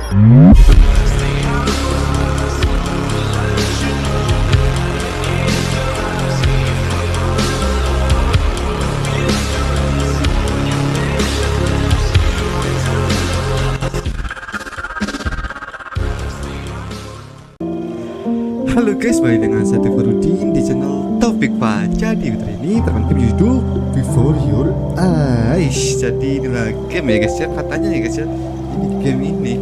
Halo guys, balik dengan saya Taufikfah di channel Taufikfah. Jadi hari ini teman-teman judul Before Your Eyes. Jadi inilah game ya guys ya, katanya ya guys ya. Ini game ini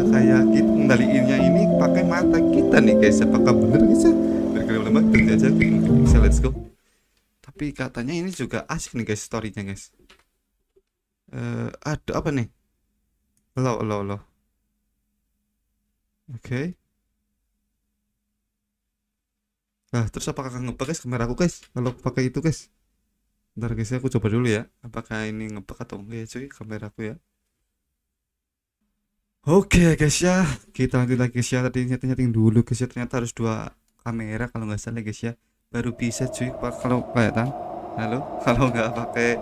kayak kita mengendaliinnya ini pakai mata kita nih guys. Apakah bener guys ya? Berkedip lemah nanti aja kita bisa, let's go. Tapi katanya ini juga asik nih guys storynya guys. Ada apa nih? Lo. Oke. Nah, terus apakah ngebug guys kameraku guys? Kalau pakai itu guys. Bentar guys, aku coba dulu ya. Apakah ini ngebug atau enggak ya cuy kameraku ya. Oke guys ya, kita lanjut lagi guys ya. Tadi nyeting dulu guys ya. Ternyata harus dua kamera kalau nggak salah guys ya. Baru bisa cuy. Kalau kelihatan. Halo, kalau nggak pakai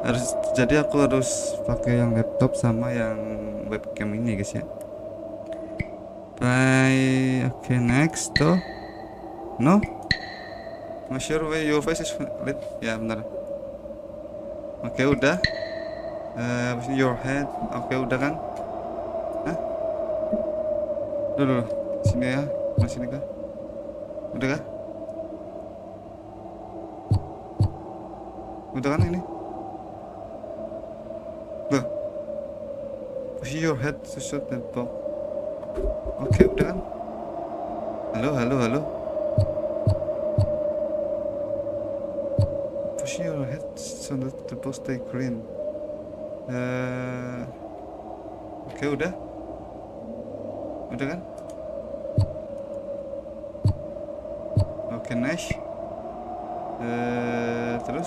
harus. Jadi aku harus pakai yang laptop sama yang webcam ini guys ya. Bye. Oke, next tuh. No, not sure where your face is lit. Ya benar. Oke udah. Your head. Oke udah kan? Hah? Dulu. Sini ya. Masih nih kah? Udah kah? Udah kan ini? Loh. Push your head to shut that box. Oke udah kan? Halo. Push your head so that the box stay green. Oke udah kan? Oke nice. Terus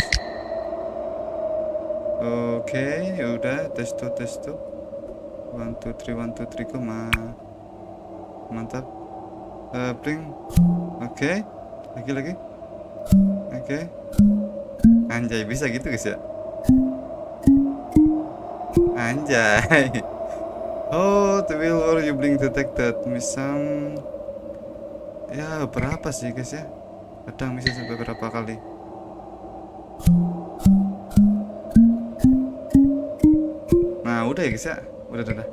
oke udah tes tuh 1 2 3 koma mantap. Blink. Oke lagi oke. Anjay, bisa gitu guys ya. Anjay. Oh, the wheel or you blink detected. Misal ya berapa sih guys ya? Kadang bisa sampai berapa kali. Nah udah ya guys ya. Udah.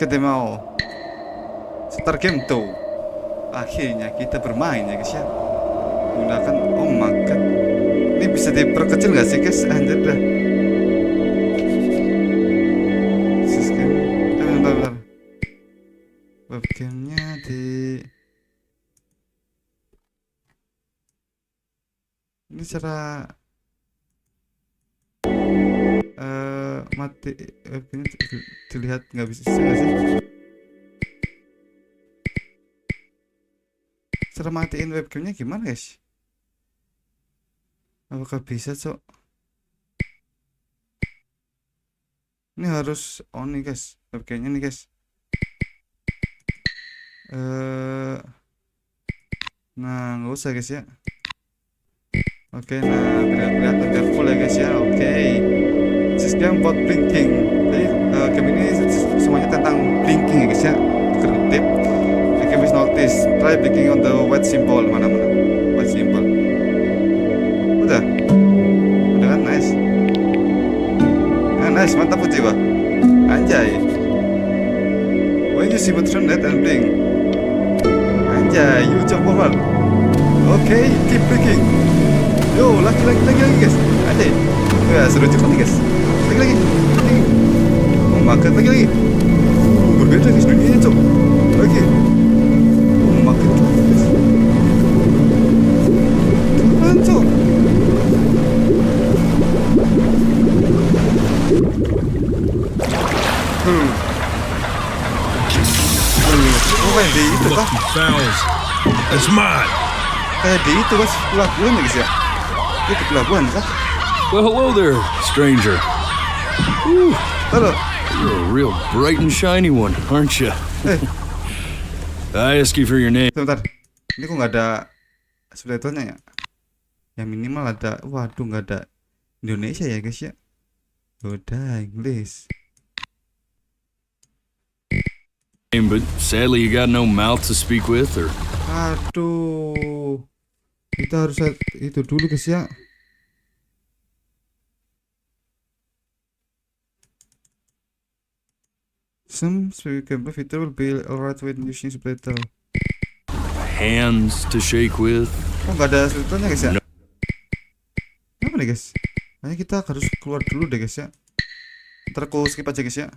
Kita mau start game tuh. Akhirnya kita bermain ya guys ya. Gunakan. Oh my god. Ini bisa diperkecil gak sih guys? Anjir dah. Bentar. Webcamnya di ini cara mati webcamnya dilihat nggak bisa nggak sih? Cara matiin webcamnya gimana guys? Apakah bisa cok? Ini harus on nih guys webcamnya nih guys. Nah nggak usah guys ya. Oke, nah kelihatan careful ya guys ya. Oke. Sistem buat blinking. Jadi game ini semuanya tentang blinking ya guys ya. Berkedip. The game is notice. Try blinking on the white symbol. Mana white symbol. Udah kan nice. Nice, mantap Puji Pak. Anjay. When you see the turn net and blink. Anjay, you jump forward. Oke, keep blinking. Yo, lagi guys. Anjay. Ya, seru cepat nih guys. Lagi. Oh, makan lagi. Berbeda guys dunianya, cok. Lagi. Oh, makan guys. Keren, cok. Di itu kah? It's mine. Kayak di itu kan pelabuhan ya guys ya. Itu pelabuhan kah? Well, hello there, stranger. Halo. You're a real bright and shiny one, aren't you? I ask you for your name. Sebentar. Ini kok nggak ada subtitlenya ya? Yang minimal ada. Waduh, nggak ada Indonesia ya guys ya. Udah Inggris. but sadly you got no mouth to speak with, or Aduh, kita harus itu dulu guys ya. Some speakable feature will be alright when using subtitle. hands to shake with. Oh, nggak ada subtitlenya guys ya? No. Apa nih guys? Kayaknya kita harus keluar dulu deh guys ya. Ntar aku skip aja guys ya.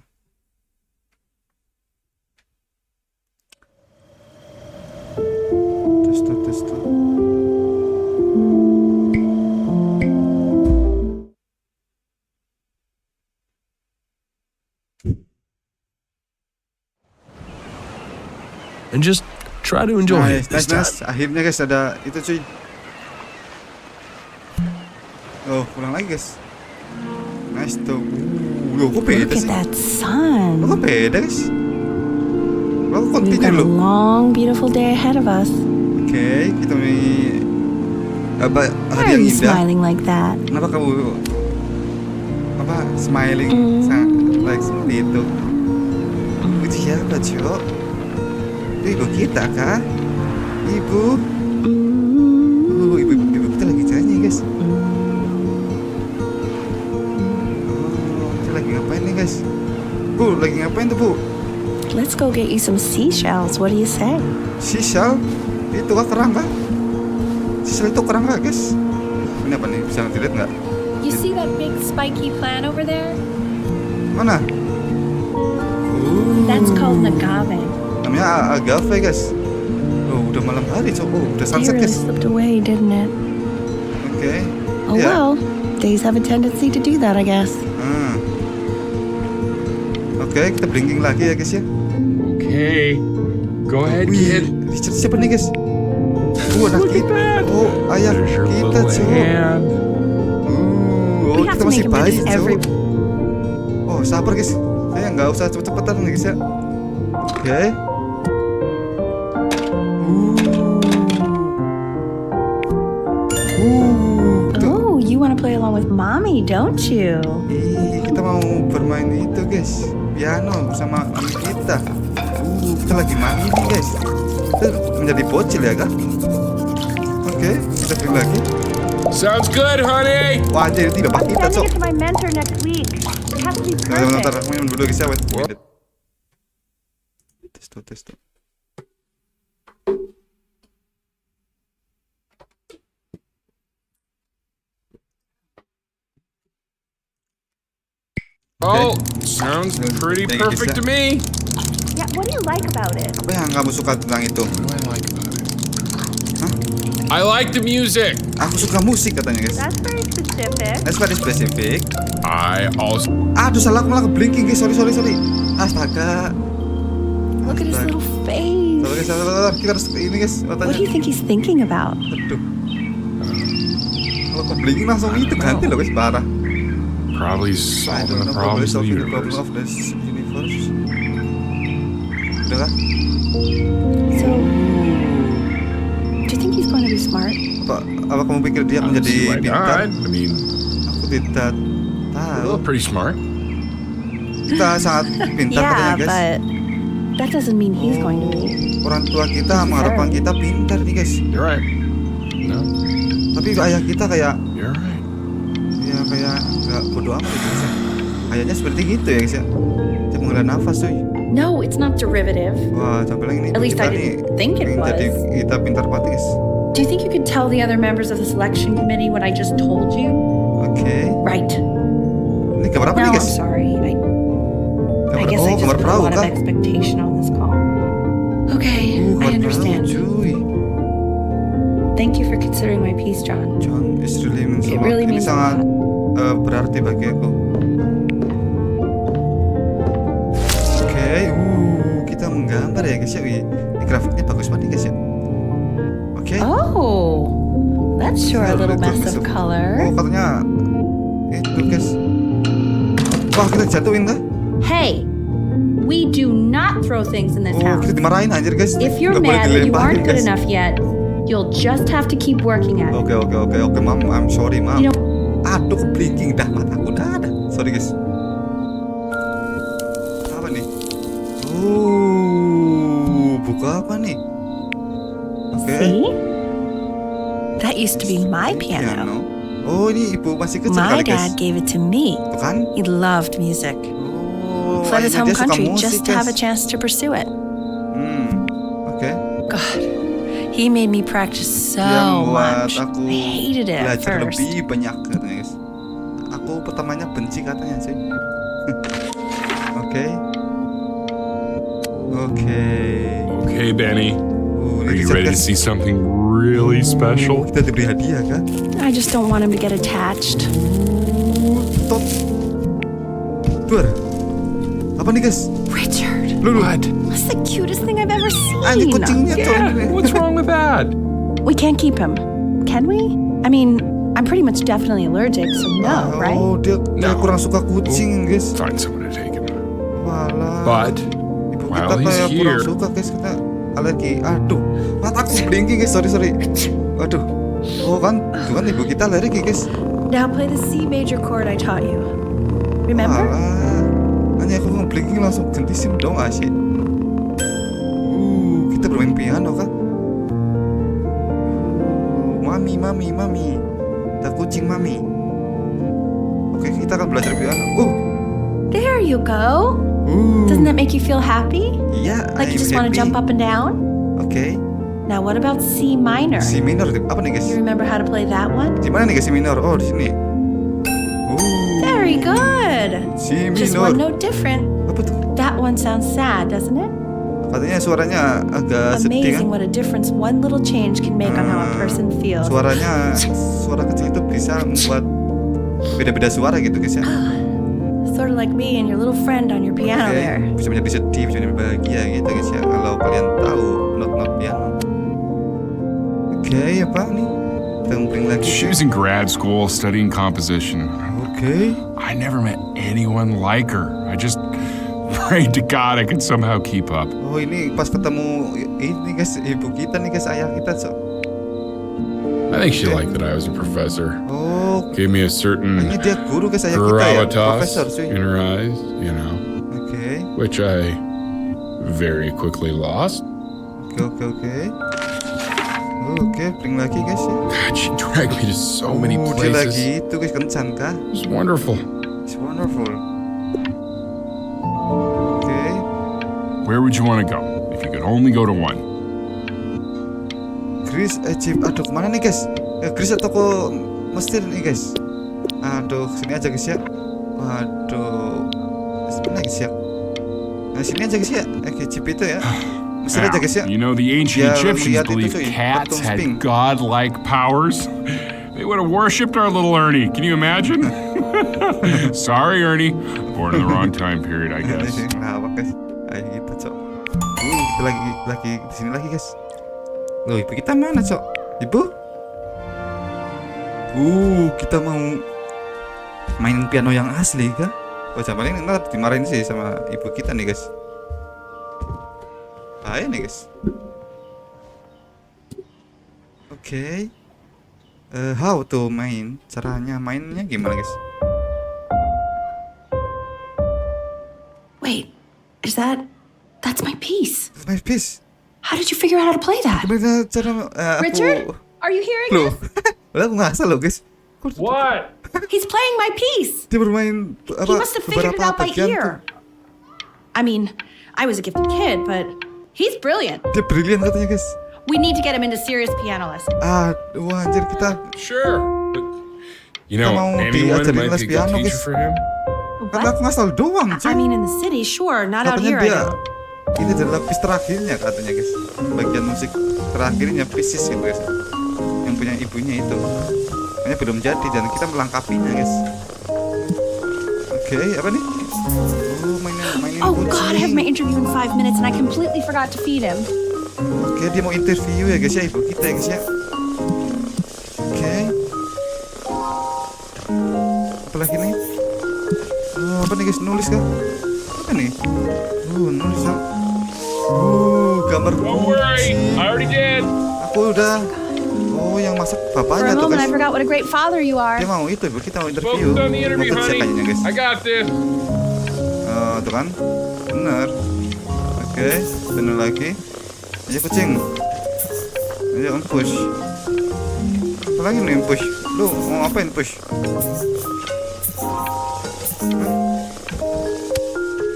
Tes. And just try to enjoy it this time. Nice. Akhirnya guys ada itu cuy. Oh, pulang lagi guys. Nice tuh. Loh, kok beda Look at sih? that sun. Loh, kok beda guys? Loh, We've continue got a loh. long, beautiful day ahead of us. Oke, kita ini Why hari are yang you indah. smiling like that? Kenapa kamu smiling like seperti itu? Itu siapa Cok? Itu ibu kita kah? Ibu kita lagi nyanyi guys. Kita lagi ngapain nih guys? Bu, lagi ngapain tuh Bu? Let's go get you some seashells. What do you say? Sisal? Itu kah kerang kah? Sisal itu kerang kah guys? Ini apa nih? Bisa dilihat nggak? You see that big spiky plant over there? Mana? That's called an agave. Namanya agave guys. Oh, udah malam hari Cok. Oh, udah Day sunset really guys. slipped away, didn't it? Oke. Oh Ya. well, days have a tendency to do that, I guess. Oke, kita blinking lagi ya guys ya. Okay, go ahead, Wih, kid. Richard siapa nih guys? Anak Look at kita. that. Oh, ayah There's your kita little Cok. hand. Oh, We have kita to masih make him do bayi this every. Cok. Oh, sabar guys. Saya nggak usah cepet-cepetan nih guys ya. Oke. Oh, you want to play along with mommy, don't you? Kita mau bermain itu guys, piano bersama mami kita. Kita lagi main nih guys. Kita menjadi bocil ya kan? Oke, kita beli lagi. Sounds good, honey. Wah, jadi tidak pak kita Cok. Sending it to my mentor next week. It has to be Bentar, perfect. aku minum dulu guys ya. Wait. Tes tuh. Oh, sounds pretty Thank you, perfect sir. to me. Yeah, what do you like about it? Apa yang kamu suka tentang itu? What do I like about it? I like the music. Aku suka musik katanya guys. That's very specific. That's very specific. I also Aduh, salah aku malah blinking guys. Sorry. Astaga. Look at his little face. Sabar guys, sabar. Kita harus ini guys. What do you think he's thinking about? Aduh. Kalau aku blinking langsung itu ganti loh guys, parah. probably I solving don't the know, probably problems of the solving the problem universe. of this universe. Udah kah? So, do you think he's going to be smart? Apa kamu pikir dia I don't menjadi see why pintar? not. I mean, Aku tidak tahu. pretty smart. Kita sangat pintar Yeah, katanya guys. but that doesn't mean he's going to be. Orang tua kita mengharapkan kita pintar nih guys. You're right. No, Tapi ayah kita kayak you're right. ya kayak nggak bodo amat gitu guys ya. Ayahnya seperti gitu ya guys ya. Dia menghela nafas cuy. No, it's not derivative. Wah, sampai lagi nih. At least I kita didn't think it pengen jadi was. kita pintar banget guys. Do you think you could tell the other members of the selection committee what I just told you? Oke. Right. Ini gambar apa No, nih I'm guys? sorry. I Gambar, guess I just gambar put a perahu lot of kah? expectation on this call. Okay, Gambar I understand. perahu, cuy. Thank you for considering my piece, John. John is really means a It lot. really Ini means a sangat lot. berarti bagi aku. Oke, kita menggambar ya guys ya. Wih, ini grafiknya bagus banget nih guys ya. Oke. Oh, that's sure a little mess of Oh, color. katanya itu guys. Wah, kita jatuhin kah? Hey, we do not throw things in this Oh, house. kita dimarahin anjir guys. If you're Nggak boleh mad that you dilemparin, aren't good guys. enough yet, you'll just have to keep working at it. Oke, mam. I'm sorry, mam. You know- Aduh, blinking dah mataku dah ada. Sorry guys. Apa nih? Oh, used to be my piano. Oh, ini ibu masih kecil My kali guys. dad gave it to me. Tuh kan? He loved music. Oh, Fled his ayahnya home dia suka country musik, just to have a guys. chance to pursue it. Oke. God, he made me practice so Dia membuat much. aku I hated it at belajar first. lebih banyak katanya guys. Aku pertamanya benci katanya sih. Oke. Okay, Benny. Are Ini you ready to guys. see something really special? Kita diberi hadiah kan? I just don't want him to get attached. Top. Duar. Apa nih guys? Richard, What? that's the cutest thing I've ever Ini seen. kucingnya coy. Yeah, what's wrong with that? We can't keep him, can we? I mean, I'm pretty much definitely allergic, so no, right? Oh, dia No. kurang suka kucing guys. Find someone to take him. Walah. But Ibu while kita he's kayak kurang here, suka guys, kita alergi. Aduh, mataku blinking guys, sorry. Aduh. Oh kan, itu kan ibu kita alergi guys. Now play the C major chord I taught you. Remember? Alah. Hanya aku nge-blinking langsung ganti sim dong asyik. Kita bermain piano kan? Mami. Kita kucing mami. Oke, kita akan belajar piano. There you go. Doesn't that make you feel happy? Iya. Like you I'm just want to happy. jump up and down? Oke. Now what about C minor? Si minor apa nih guys? You remember how to play that one? Di mana nih guys si minor? Oh, di sini. Very good. Si Just minor. one note different. Apa tuh? That one sounds sad, doesn't it? Katanya suaranya agak sedih kan? Amazing what a difference one little change can make on how a person feels. Suara kecil itu bisa membuat beda-beda suara gitu guys ya. Sort of like me and your little friend on your piano Oke, there. bisa menjadi sedih, bisa menjadi bahagia gitu guys ya. Kalau kalian tahu not piano. Oke, apa nih? Kita ngumpulin lagi. she was in grad school studying composition. Oke. I never met anyone like her. I just prayed to God I could somehow keep up. Oh, ini pas ketemu ini guys, ibu kita nih guys, ayah kita so. I think she liked that I was a professor. Oh, Gave me a certain ini dia guru guys, ayah kita ya, gravitas profesor cuy. in her eyes, you know, Oke. which I very quickly lost. Oke, bring lagi guys ya. God, she dragged me to so many Dia lagi places. itu guys, kencan kah? It was wonderful. It's wonderful. Oke. Where would you want to go if you could only go to one? Greece, Egypt. Aduh, kemana nih guys? Greece atau ke Mesir nih guys? Aduh, sini aja guys ya. Waduh, sini guys ya. Nah, sini aja guys ya. Ke Egypt itu ya. Mesir aja guys ya. You know, the ancient Yeah, Egyptians lihat itu, believed cuy. cats Patung had sphinx. godlike powers. They would have worshipped our little Ernie. Can you imagine? Sorry, Ernie. Born in the wrong time period, I guess. Ngawak guys. Ayo gitu cok. Kita lagi di sini lagi guys. Loh, ibu kita mana cok? Ibu? Kita mau main piano yang asli kah? Oh, jangan paling ntar dimarahin sih sama ibu kita nih guys. Bahaya nih guys. Oke. How to main? Caranya mainnya gimana guys? Wait, that's my piece. My piece. How did you figure out how to play that? Gimana cara aku? Richard, are you hearing Loh, this? padahal aku ngasal loh guys. What? He's playing my piece. Dia bermain He must have figured it out by bagian ear. I mean, I was a gifted kid, but he's brilliant. tuh. Dia brilian katanya guys. We need to get him into serious piano lessons. Aduh anjir kita Sure. But, you Kita know, mau anyone diajarin might les be a good piano, teacher guys. for him. kan aku ngasal doang I cuy. mean, in the city, sure, not out Katanya here. I dia don't. ini adalah piece terakhirnya katanya guys. Bagian musik terakhirnya pieces gitu guys. Yang punya ibunya itu. Makanya belum jadi dan kita melengkapinya guys. Oke, apa nih? Oh, mainin Oh kucing. God, I have my interview in 5 minutes and I completely forgot to feed him. Oke, dia mau interview ya guys ya, ibu kita ya guys ya. Oke. Apa lagi nih? Oh, apa nih guys, nulis kah? Apa nih? Nulis ya. Gambar kucing. already did. Aku udah. Oh, yang masak For bapaknya a tuh moment, I guys. forgot what a great father you are. Dia mau itu, ibu kita mau interview. Focus on the interview, Mau kerja honey. kayaknya guys. I got this. Tuh kan, bener. Oke, bener lagi. Ayo kucing. Ayo on push. lagi nih push. Lu mau ngapain push?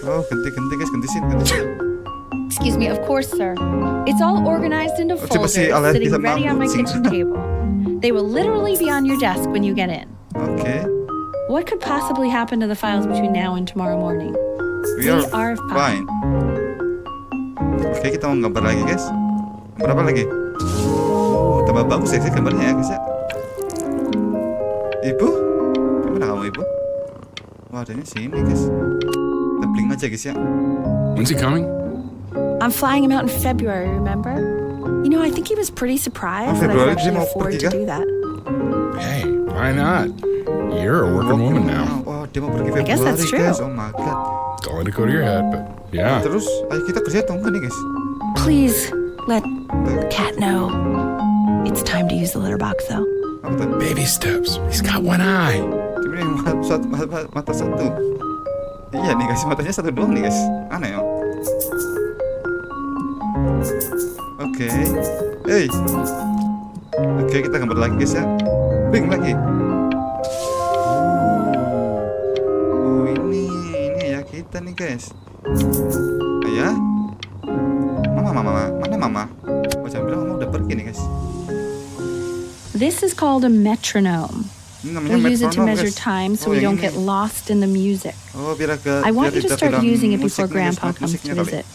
Oh, ganti guys, ganti scene. Excuse me, of course, sir. It's all organized into Oh, folders masih alergi sitting sama ready on my kucing. kitchen table. They will literally be on your desk when you get in. Oke. What could possibly happen to the files between now and tomorrow morning? We are fine. Oke, kita mau gambar lagi guys. Berapa lagi? Tambah bagus ya sih gambarnya ya guys ya. Ibu? Gimana kamu ibu? Wah, adanya sini guys. Kita blink aja guys ya. When's he coming? I'm flying him out in February, remember? You know, I think he was pretty surprised that I could Februari dia actually mau afford pergi to kah? do that. Hey, why not? You're a working woman now. Oh, dia mau pergi I guess Februari that's true. guys. Oh my god. Don't let it go to your head, but yeah. Terus, ayo kita kerja atau enggak nih guys? Please let Cat know. It's time to use the litter box, though. Apa tuh? Baby steps. He's got one eye. Cuma ini mata satu. Iya nih guys, matanya satu doang nih guys. Aneh ya. Oke. Hey. Oke, kita gambar lagi guys ya. Bing lagi. Oh, ini ya kita nih guys. Ayah. Mama. Mana mama? Oh, jangan bilang mama udah pergi nih guys. This is called a metronome. Ini namanya We use it to metronom, measure guys. time so Oh, we yang don't ini. get lost in the music. Oh, biar agak. I want you to start using it before musiknya, guys, Grandpa comes musiknya to kali. visit.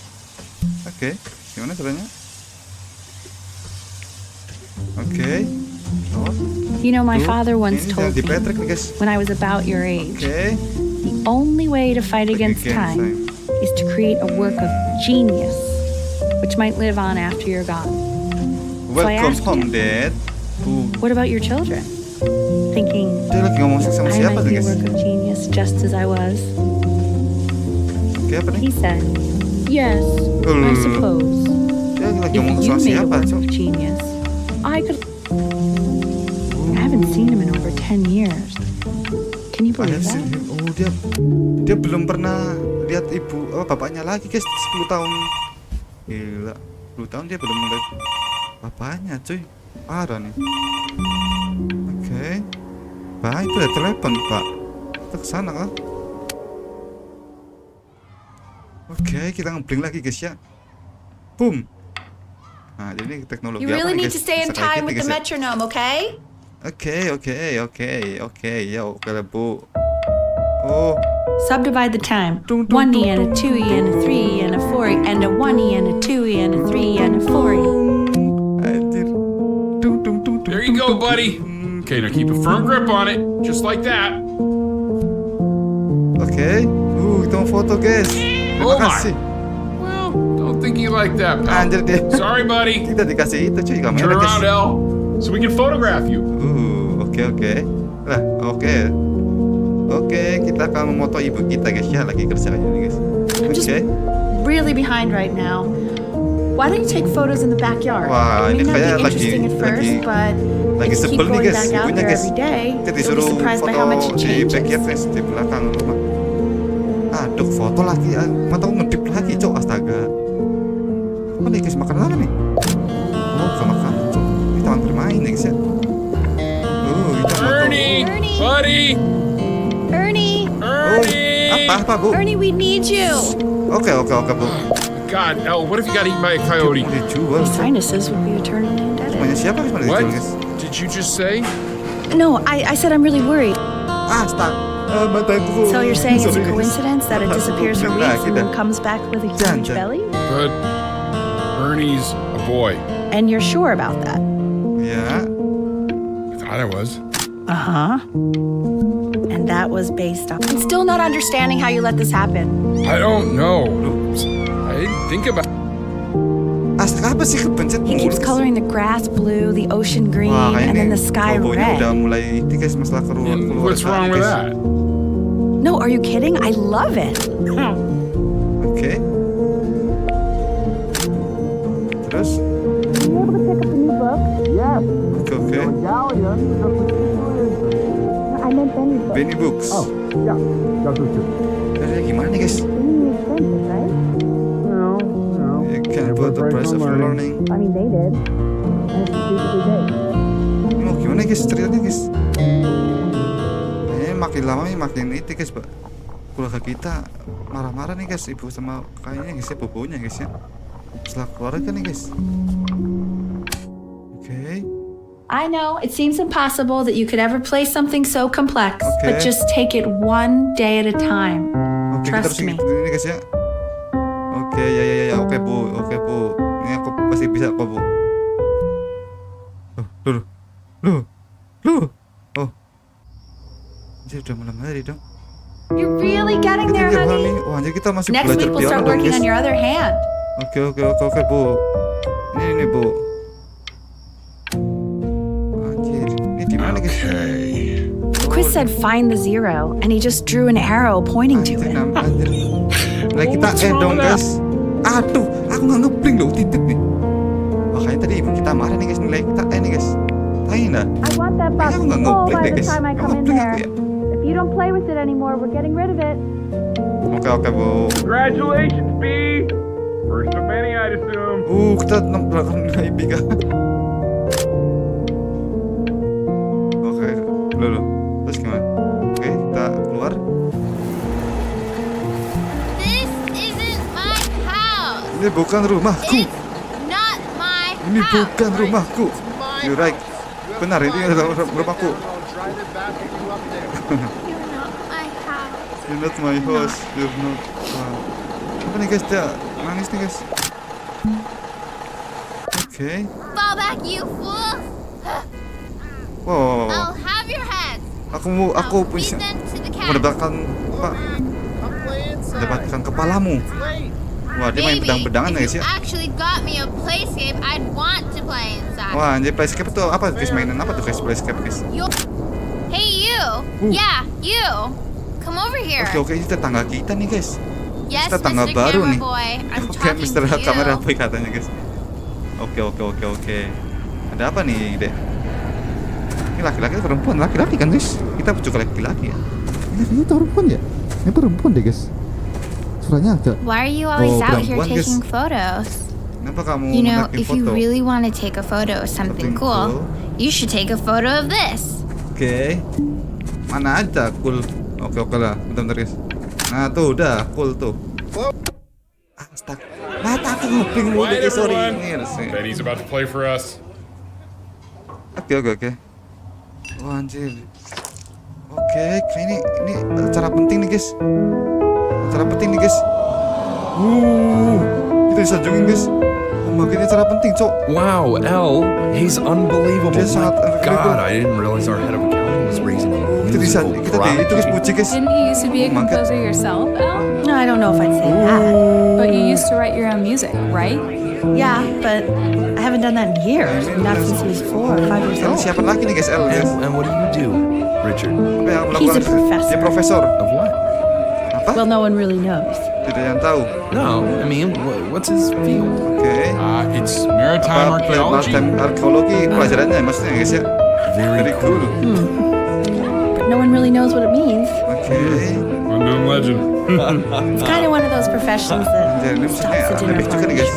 Oke, gimana caranya? Oke. Oh, You know, my tuh. father once Ini told jangan di me Patrick nih guys. when I was about your age, Oke. the only way to fight against time is to create a work of genius, which might live on after you're gone. So I Welcome asked home, you, Dad. what about your children? Thinking, Dia lagi ngomong sama I siapa might tuh be a guys? work of genius just as I was. Oke, apa nih? He said, yes, I suppose. Dia lagi If ngomong you sama made a siapa, work Cok? of genius, I could. I haven't seen him in over 10 years. Can you I believe have that? seen him. Oh, dia belum pernah lihat bapaknya lagi guys. 10 tahun. Gila. 10 tahun dia belum lihat bapaknya, cuy. Parah nih. Oke. Pak, itu ada telepon, Pak. Kita kesana kan? Oke, kita ngeblink lagi guys ya. Boom. Nah, jadi ini teknologi You apa really nih, need guys? to stay in Bisa kayak time gini, with the guys, ya. metronome, okay? Oke. Ya, oke lah, Bu. Oh, Subdivide the time. Dung, dung, 1E dung, and a dung, 2E and a 3E and a 4E and a 1E and a 2E and a 3E and a 4E. anjir. There you go, buddy. Okay, now keep a firm grip on it, just like that. Oke. Kita mau foto, guys. Terima Oh my. kasih. Well, don't think you like that, pal. Anjir dia. Sorry, buddy. Kita dikasih itu cuy kamera, Turn guys. around, L, so we can photograph you. Oke. Lah, oke, kita akan memoto ibu kita guys ya, lagi kerja aja nih guys. Just Oke. really behind right now. Why don't you take photos in the backyard? Wah, It ini may not kayak be interesting at first, but lagi if you keep sebel nih going guys, back out ibunya there guys. every day, Kita you'll be disuruh surprised by foto how much it di changes. backyard guys, di belakang rumah. Aduh, foto lagi. Mataku ngedip lagi, cok. Astaga. Apa nih guys, makan apa nih? Oh, bukan makan, cok. Ini taman bermain nih guys ya. Kita foto. Ernie, buddy, Ernie, Ernie. Apa, Bu? Ernie, we need you. Oke, Bu. God, L, what if you got eaten by a coyote? Mau dijual. Your sinuses would be eternally indebted. Semuanya siapa guys? Mau What dijual guys? did you just say? No, I said I'm really worried. Mataku. So you're saying it's a Sorry, guys. coincidence that it Mataku disappears for blink weeks lagi and dah. then comes back with a Jangan, huge jangan. belly? But Ernie's a boy. And you're sure about that? Ya. I thought I was. Uh-huh. And that was based on... I'm still not understanding how you let this happen. I don't know. I didn't think about. Astaga, apa sih kepencet He keeps mulu? coloring the grass blue, the ocean green, Wah, and then the sky cowboy-nya udah red. mulai ini guys, masalah keluar. And what's wrong with that? No, are you kidding? I love it. Oke. Terus? Oke. I meant Benny Benny Books. Dari gimana nih guys? right? You can put the price of learning. I mean, they did. Ini mau gimana gimana guys ceritanya guys? Makin lama makin itu guys, Pak. Keluarga kita marah-marah nih guys, ibu sama kayaknya guys ya, bobonya guys ya. Setelah keluarga nih guys. Oke. I know it seems impossible that you could ever play something so complex, but just take it one day at a time. Oke, kita harus Trust me. ini guys ya. Oke, ya. Oke bu. Ini aku pasti bisa kok bu. Loh. Oh. Jadi udah malam hari dong. You're really getting there, Kita honey. Wah, anjir kita masih Next belajar week we'll piano start dong working guys. on your other hand. Oke bu. Ini bu. Anjir, ini di mana guys? Okay. The quiz said find the zero, and he just drew an arrow pointing to it. Anjir. Nah kita dong guys. Aduh, aku nggak ngeblink loh titik nih. Makanya tadi ibu kita marah nih guys, nilai kita nih guys. Tahu nggak? I want that box Aku nggak full ngeblink by deh the guys. time I Nggak come in ngeblink aku there. ya. If you don't play with it anymore, we're getting rid of it. Oke bu. Congratulations, B. First of many, I'd assume. Kita belakang nilai IPK. Oke, dulu. Terus gimana? Oke, kita keluar. This isn't my house. Ini bukan rumahku. It's not my Ini house. bukan rumahku. You're right. Benar, ini adalah rumahku. You're not my house. You're not my house. You're not. Apa nih guys? Dia nangis nih guys. Oke. Fall back, you fool. Wow. I'll have your heads. Aku I'll punya feed them to the cat. mendapatkan kepalamu. Wah, dia main Maybe pedang-pedangan if guys you ya. actually got me a playscape, I'd want to play inside. Wah, anjir playscape itu apa guys? Mainan apa tuh guys playscape guys? Hey, you. Yeah, you. Come over here. Oke, ini tetangga kita nih guys. Yes, tetangga Mr. baru Camera nih. Boy. I'm Oke, talking Mr. to you. Kamera Boy katanya guys. Oke. Ada apa nih deh? Ini laki-laki atau perempuan? Laki-laki kan guys? Kita juga laki-laki ya. Ini perempuan ya? Ini perempuan deh guys. Suaranya agak. Why are you always out here perempuan, guys. taking photos? Kenapa kamu You know, menaiki if you foto? really want to take a photo of something Something cool, cool. you should take a photo of this. Oke. Mana aja cool. Oke lah. Bentar guys. Nah tuh udah cool tuh. Astaga. Mata aku ngoping mulu guys, sorry. Betty's about to play for us. Oke. Oh anjir. Oke, kayak ini acara penting nih guys. Kita disanjungin guys. Oh makanya acara penting cok. Wow, L, he's unbelievable. Dia sangat My unbelievable. God, I didn't realize our head of accounting was raising a musical Kita di itu guys prodigy. puji guys. Didn't you used to be a Mangkat. composer yourself, Elle? No, I don't know if I'd say that. But you used to write your own music, right? Yeah, but I haven't done that in years. Not since he was 4 or 5 years Ini old. siapa lagi nih guys? L guys. And what do you do, Richard? Apa yang He's a melakukan? professor. Dia profesor. Of what? Apa? Well, no one really knows. Tidak yang tahu. No, I mean, what's his field? Oke. It's maritime archaeology. Maritime arkeologi pelajarannya maksudnya guys ya. Very cool. But no one really knows what it means. Oke. Unknown legend. It's kind of one of those professions that Jadi ini stops maksudnya the dinner lebih juga nih party. guys.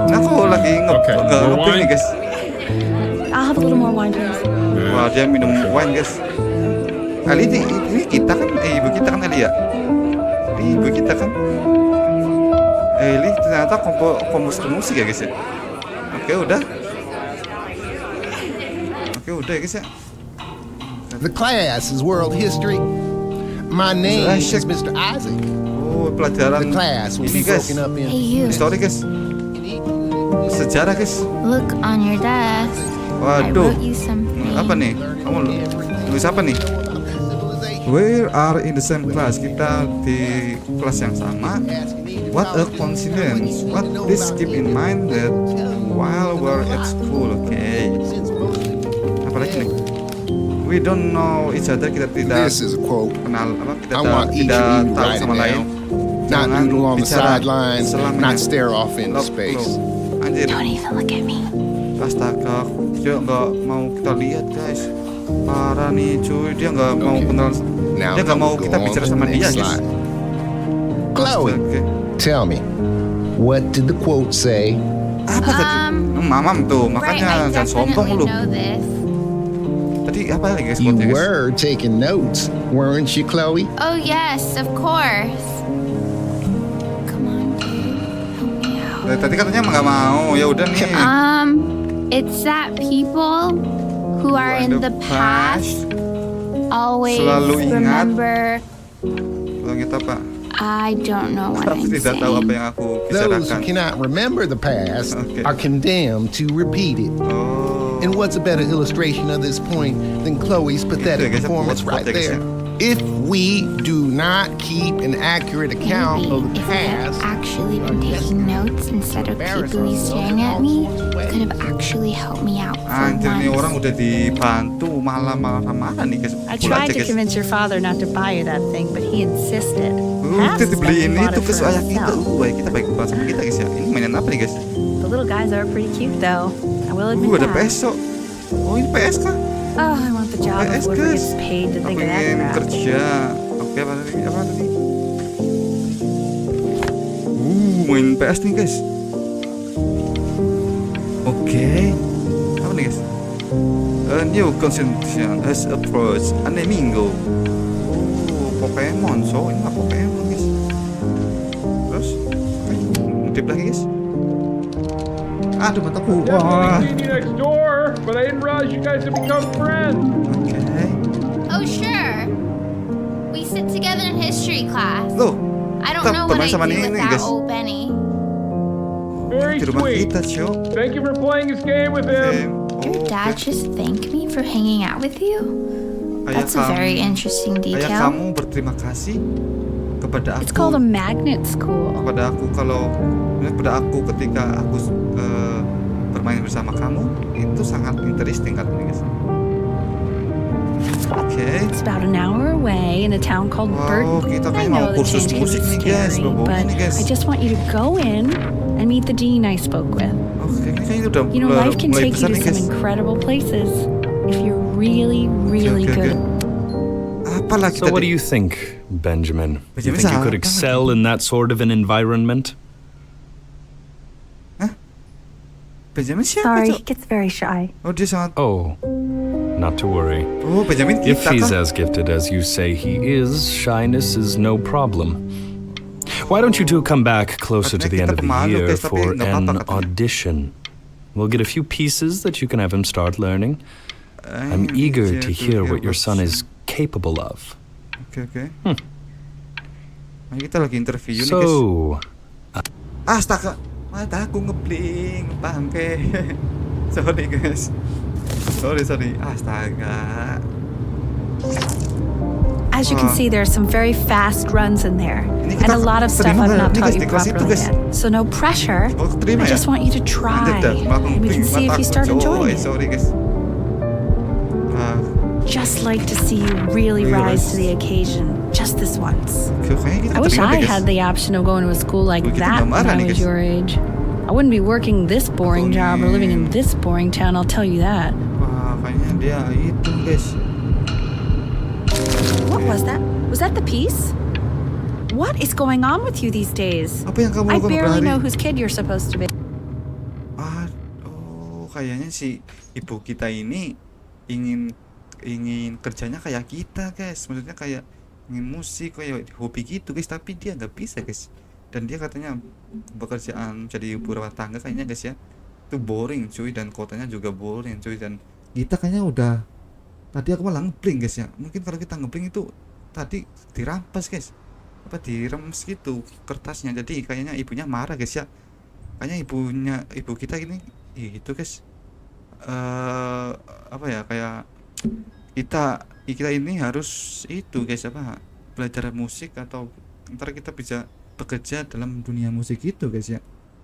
Nah aku lagi Oke, more ngopi wine? nih guys. I'll have a little more wine, please. Wah dia minum wine guys. Ali ini kita kan, ibu kita kan Ali ya. Ini ibu kita kan. Eli ternyata komposer musik ya guys ya. Oke udah ya guys ya. The class is world history. My name is Isaac. Mr. Isaac. Oh pelajaran The class will ini be guys. broken up in Hey, you. Histori guys. Sejarah guys. Look on your desk. I Waduh. wrote you something. Apa nih? Kamu tulis apa nih? We are in the same class. Kita di kelas yang sama. What a coincidence. What please keep in mind that while we're at school, okay. Apa lagi nih? We don't know each other. Kita tidak This is a quote. kenal apa? Kita I want each tidak of you tahu right sama now. lain. Not Jangan noodle on the bicara sidelines, selamanya. not stare off into Lock, space. lock. Anjir. Don't even look at me. Astaga, dia nggak mau kita lihat guys. Parah nih cuy, dia nggak mau kenal. Now Dia nggak mau go kita on bicara to the sama dia next guys. slide. Chloe, Oke. tell me, what did the quote say? Apa tadi? Mamam tuh, Right, makanya I jangan sombong definitely lu. know this. Tadi apa lagi guys? You quote-nya, guys? were taking notes, weren't you, Chloe? Oh, yes, of course. Come on, dude. Help me out. Tadi katanya emang nggak mau. Ya udah nih. It's that people who are in the past always Selalu ingat. remember. Selalu ingat apa? I don't know what Aku I'm tidak tahu apa saying. yang aku Those who bicarakan. cannot remember the past Okay. are condemned to repeat it. Oh. And what's a better illustration of this point than Chloe's pathetic guys, performance quote right ya, guys, there? If we do not keep an accurate account of Maybe the if I had past, actually been taking notes instead of creepily staring at me, could have actually helped me out for Anjir nih orang once. udah dibantu malah marah nih guys. I Pukul tried aja, to guys. convince your father not to buy you that thing, but he insisted. Kita dibeliin Bought itu it ke for ayah kita. himself. Baik kita baik banget sama kita guys ya. Ini mainan apa nih guys? The little guys are pretty cute, though. I will admit Ada that. peso. Oh ini PS kah? Oh, I want the job of PS whoever guys. gets paid to Aku think of that ingin crap. kerja. Oke apa tadi? Apa tadi? Main PS nih guys. Oke. Apa nih guys? A new constitution has approached Anemingo. Pokemon, so ini mah Pokemon guys. Terus, ngutip lagi guys. Aduh mataku. Wah. next door, but I didn't realize you guys had become friends. Oke. Oh, sure. We sit together in history class. Loh, I don't kita know what bermain I sama do ini, without guys. old Benny. Very Di rumah sweet. kita, Cio. Thank you for playing this game with him. Your dad just thanked me for hanging out with you? That's a very interesting Ayah detail. kamu berterima kasih kepada It's aku. called a magnet school. Kepada aku ketika aku bermain bersama kamu itu sangat interesting katanya guys. Oke. It's about an hour away in a town called Wow, Burton. kita I kayaknya mau know the kursus change musik is nih, guys. scary, Bawa but ini, guys. I just want you to go in and meet the dean I spoke with. Oke, kayaknya udah You know, life can mulai take besar you to nih some guys. incredible places if you're really, really Oke. good. Apalah kita So what do you think, Benjamin? You Benjamin think you could apa excel in that sort of an environment? Benjamin siapa Sorry, Cok? he gets very shy. Oh dia sangat. Oh, not to worry. Oh Benjamin If kita he's kah? as gifted as you say he is, shyness is no problem. Why don't you two come back closer to the end of the Katanya kita year pemalu, guys, tapi for nggak apa-apa an katanya. audition? We'll get a few pieces that you can have him start learning. I'm Iya, eager to hear what your son is capable of. Oke. Nah, kita lagi interview nih guys. So, Astaga, mataku ngebling, bangke. Sorry guys. Sorry. Astaga. As you can see, there are some very fast runs in there, Ini and kita a lot of stuff terima I've not nih, taught guys, you di kelas itu, properly guys. yet. So no pressure. Oh, terima I ya? just want you to try, and we can see if you start enjoying it. Sorry guys. Just like to see you really rise to the occasion, just this once. Kayaknya kita I wish terima I deh, guys. had the option of going to a school like Wih, kita that nggak when marah I nih, was guys. your age. I wouldn't be working this boring job or living in this boring town, I'll tell you that. Wah, kayaknya dia itu guys. What was that? Was that the piece? What is going on with you these days? Apa yang kamu I lakukan barely berhari? know whose kid you're supposed to be. Aduh, kayaknya si ibu kita ini ingin kerjanya kayak kita guys. Maksudnya kayak ingin musik, kayak hobi gitu guys. Tapi dia nggak bisa guys. Dan dia katanya pekerjaan jadi ibu rumah tangga kayaknya guys ya, itu boring cuy, dan kotanya juga boring cuy. Dan kita kayaknya udah, tadi aku malah ngebling guys ya. Mungkin kalau kita ngebling itu tadi dirampas guys, apa diremes gitu kertasnya. Jadi kayaknya ibunya marah guys ya. Kayaknya ibu kita ini itu guys, apa ya, kayak kita ini harus itu guys, apa, belajar musik atau ntar kita bisa bekerja dalam dunia musik itu guys ya.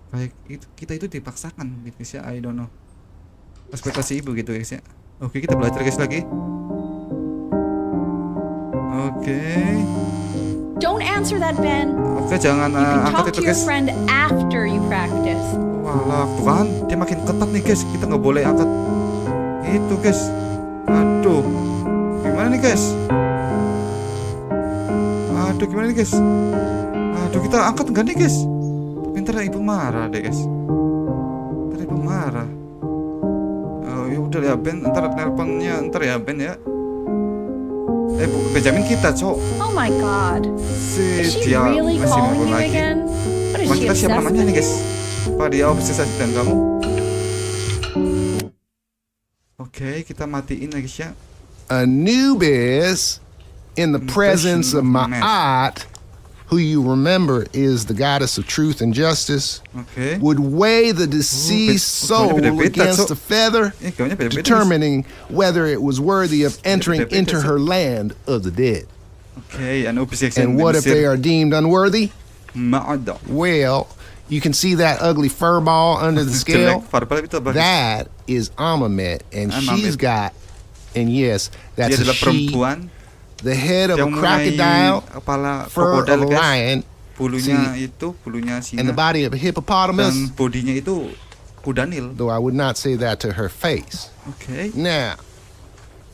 Kayak itu, kita itu dipaksakan gitu guys ya. I don't know, ekspektasi ibu gitu guys ya. Oke, kita belajar guys lagi. Oke. Don't answer that, Ben. Oke, jangan You can angkat talk itu to your guys. friend after you practice. Walah, tuh kan, dia makin ketat nih guys. Kita nggak boleh angkat itu guys. Aduh, gimana nih guys? Aduh, gimana nih guys? Aduh, kita angkat nggak nih guys? Tapi ntar ibu marah deh guys. Ntar ibu marah. Oh, ya Udah ya Ben, ntar teleponnya ntar ya Ben ya. Benjamin kita, Cok. Oh my god. Is she Dia really masih calling nelpon you lagi. again? What is Emang she kita siapa obsessed namanya nih with? guys? Apa dia obsesi dengan kamu? Oke, kita matiin lagi ya. Anubis, in the presence of Ma'at, who you remember is the goddess of truth and justice, Oke. would weigh the deceased soul against a feather, Gamenya beda-beda, guys. determining whether it was worthy of entering beda-beda, into so. her land of the dead. Oke, Anubis And what if they are deemed unworthy? Ma'ada. Well, you can see that ugly fur ball under the scale? Jelek, Farbal itu bagus. That is Amamet, and she's Amamet. got, and yes, Dia that's a adalah she, perempuan the head of a yang crocodile, kepala fur of krokodil a guys. lion, Bulunya and the singa body of a hippopotamus, dan bodinya itu kuda Nil. though I would not say that to her face. Oke. Now,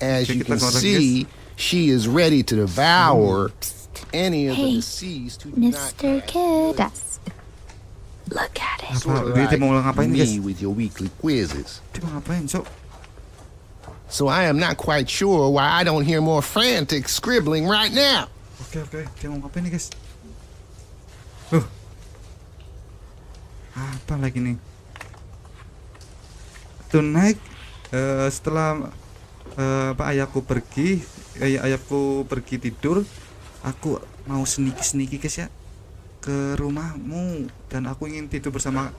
as Oke, you kita can keluar lagi, see, she is ready to devour any of the Hey, deceased who do not Mr. Kid. Look at it. Apa? Dia mau ngapain guys? me with your weekly quizzes. Dia mau ngapain, Cok? So I am not quite sure why I don't hear more frantic scribbling right now. Oke. Dia mau ngapain nih guys? Apa lagi nih? Tonight, setelah ayahku pergi tidur, aku mau sneaky guys ya ke rumahmu dan aku ingin tidur bersama.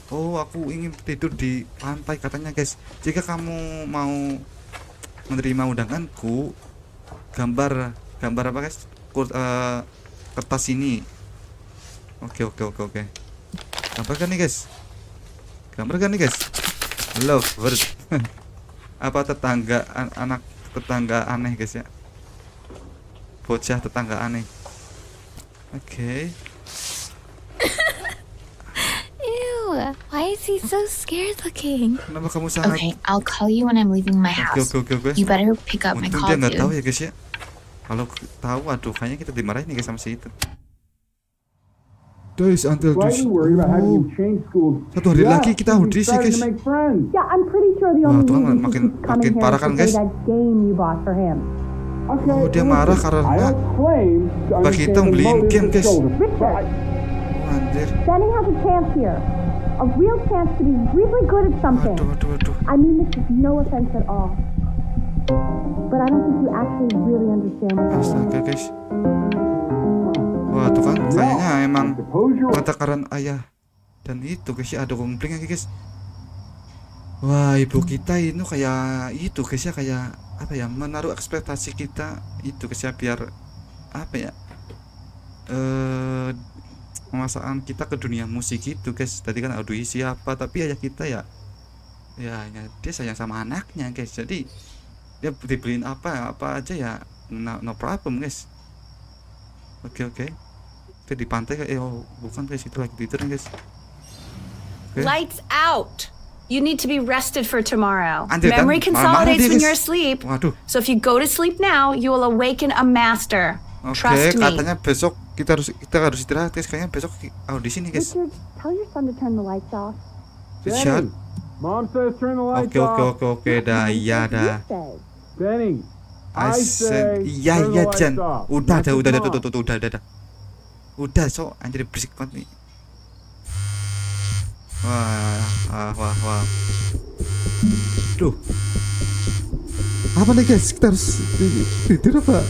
Aku ingin tidur di pantai katanya guys. Jika kamu mau menerima undanganku, gambar apa guys? Kertas ini. Oke. Gambar kan nih guys? Love bird. Apa anak tetangga aneh guys ya? Bocah tetangga aneh. Oke. Ew, why is he so scared looking? Kenapa kamu sangat? Okay, I'll call you when I'm leaving my house. Oke. You better pick up my Untung call dia nggak tahu too. ya guys ya. Kalau tahu, aduh, kayaknya kita dimarahin nih guys sama si itu. Guys, until Slightly worried about having you change schools. Satu hari lagi kita You'd be audisi starting guys. to make friends. Yeah, I'm pretty sure the Wah, only Tuhan, reason makin he keeps coming here parah is kan, to play guys? that game you bought for him. Okay, Dia marah listen, karena I don't claim to bagi kita understand the beliin motives game, of guys. children, but Richard, Anjir. Benny has a chance here. A real chance to be really good at something. Waduh. I mean this is no offense at all. But I don't think you actually really understand what's going on. Astaga guys. Wah, tuh kan kayaknya emang kata-kata ayah dan itu guys ya, ada konflik lagi guys. Wah, ibu kita itu kayak itu guys ya, kayak apa ya, menaruh ekspektasi kita itu guys ya, biar apa ya, memasukkan kita ke dunia musik gitu guys. Tadi kan audisi apa, tapi ayah kita ya dia sayang sama anaknya guys, jadi dia dibeliin apa aja ya, no problem guys. Oke. Kita di pantai bukan guys, itu lagi tidur guys. Lights out. You need to be rested for tomorrow. Anjir, Memory dan marah consolidates dia, when guys. you're asleep. Waduh. So if you go to sleep now, you will awaken a master. Oke, Trust me. katanya besok kita harus istirahat guys. Kayaknya besok audisi nih guys. Richard, tell your son to turn the lights off. Richard. Mom says turn the lights off. Oke, dah, iya dah. Benny, I say Iya, turn the lights Jan. off. Udah, That's udah, Mom. udah. Udah, so anjir berisik banget nih. Wah. Duh. Apa nih guys? Kita harus tidur apa?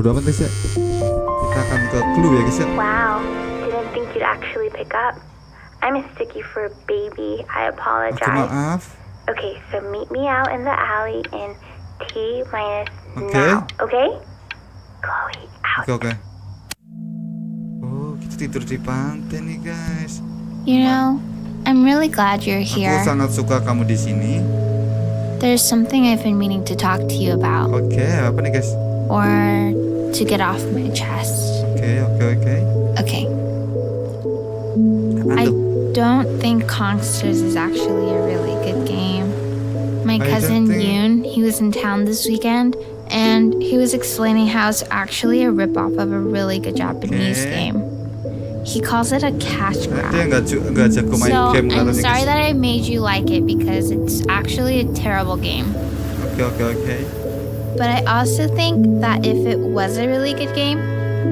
Udah amat guys ya. Kita akan ke clue ya guys ya. Wow, didn't think you'd actually pick up. I mistook you for a baby. I Oke, apologize. maaf. Okay, so meet me out in the alley in T-minus Okay. now, okay? Chloe, out. Oke. Oh, kita tidur di pantai nih guys. You know, I'm really glad you're here. Aku sangat suka kamu di sini. There's something I've been meaning to talk to you about, Oke, apa nih guys? or to get off my chest. Oke. Okay, Apaan I tuh? don't think Kongsters is actually a really good game. My I cousin don't think- Yoon, he was in town this weekend, and he was explaining how it's actually a ripoff of a really good Japanese Okay. game. He calls it a cash grab. Dia nggak jago main So game I'm katanya, sorry guys. that I made you like it because it's actually a terrible game. Oke. But I also think that if it was a really good game,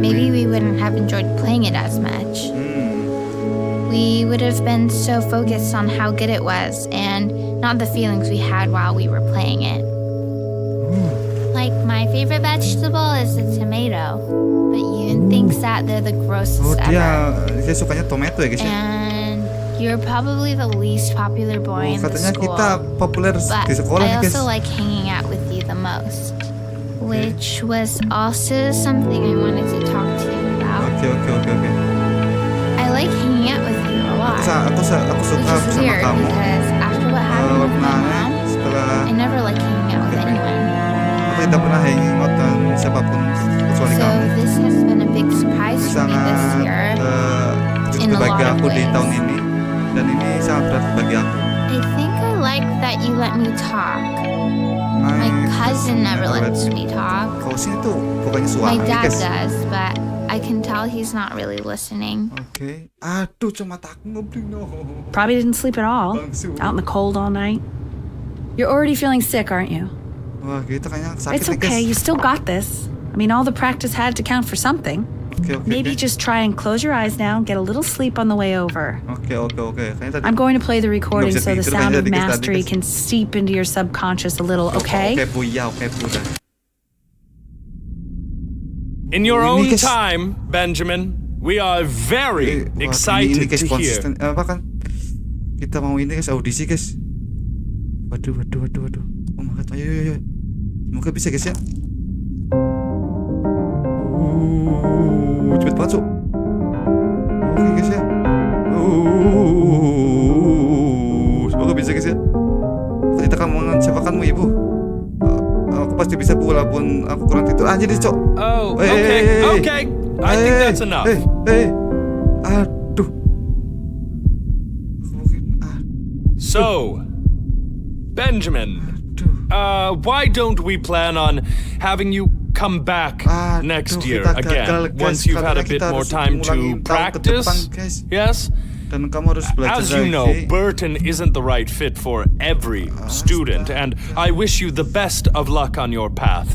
maybe we wouldn't have enjoyed playing it as much. We would have been so focused on how good it was and not the feelings we had while we were playing it. Like, my favorite vegetable is the tomato, but Yoon thinks that they're the grossest Dia ever. sukanya tomato ya guys ya. And you're probably the least popular boy in the Katanya school. kita populer But di sekolah I nih guys. also like hanging out with you the most, which was also something I wanted to talk to you about. Oke. I like hanging out with you a lot, Aku suka which is bersama weird kamu. because after what happened with my mom, Setelah I never like hanging out with anyone. aku tidak pernah hanging out dengan siapapun kecuali So kamu. this has been a big surprise Ini for me this sangat year. kejut in a bagi lot of aku di ways. tahun ini, dan ini sangat berat bagi aku. I think I like that you let me talk. My cousin never lets me talk. Kau sini tuh bukannya suara My dad guys. does, but I can tell he's not really listening. Oke. Aduh, cuma tak ngobrol no. Probably didn't sleep at all. Out in the cold all night. You're already feeling sick, aren't you? Wah, gitu kayaknya sakit It's nih guys. okay, you still got this. I mean, all the practice had to count for something. Oke. Maybe just try and close your eyes now and get a little sleep on the way over. Oke. Kayaknya tadi. I'm going to play the recording bisa so the tidur sound kayaknya of tadi, guys, mastery guys. can seep into your subconscious a little, okay? Oke, Bu. Ya, oke, Bu. Dah. In your Ini, own guys. time, Benjamin, we are very Wah, ini excited guys to hear. konsisten. Apa kan? Kita mau ini guys audisi guys. Waduh. Oh my god, ayo. Semoga bisa guys ya. Cepet banget Su. Oke guys ya. Semoga bisa guys ya. Aku tidak akan mengecewakanmu ibu. Aku pasti bisa Bu, walaupun aku kurang tidur. Anjir nih Cok. Oh, Hey. okay. I think that's enough. Aduh. So, Benjamin, why don't we plan on having you come back next year kita gagal, again guys. once you've had a Katanya bit kita more harus time ulangi to tahun ke practice? depan, guys. Yes? Dan kamu harus belajar As you lagi. know, Burton isn't the right fit for every student, and I wish you the best of luck on your path,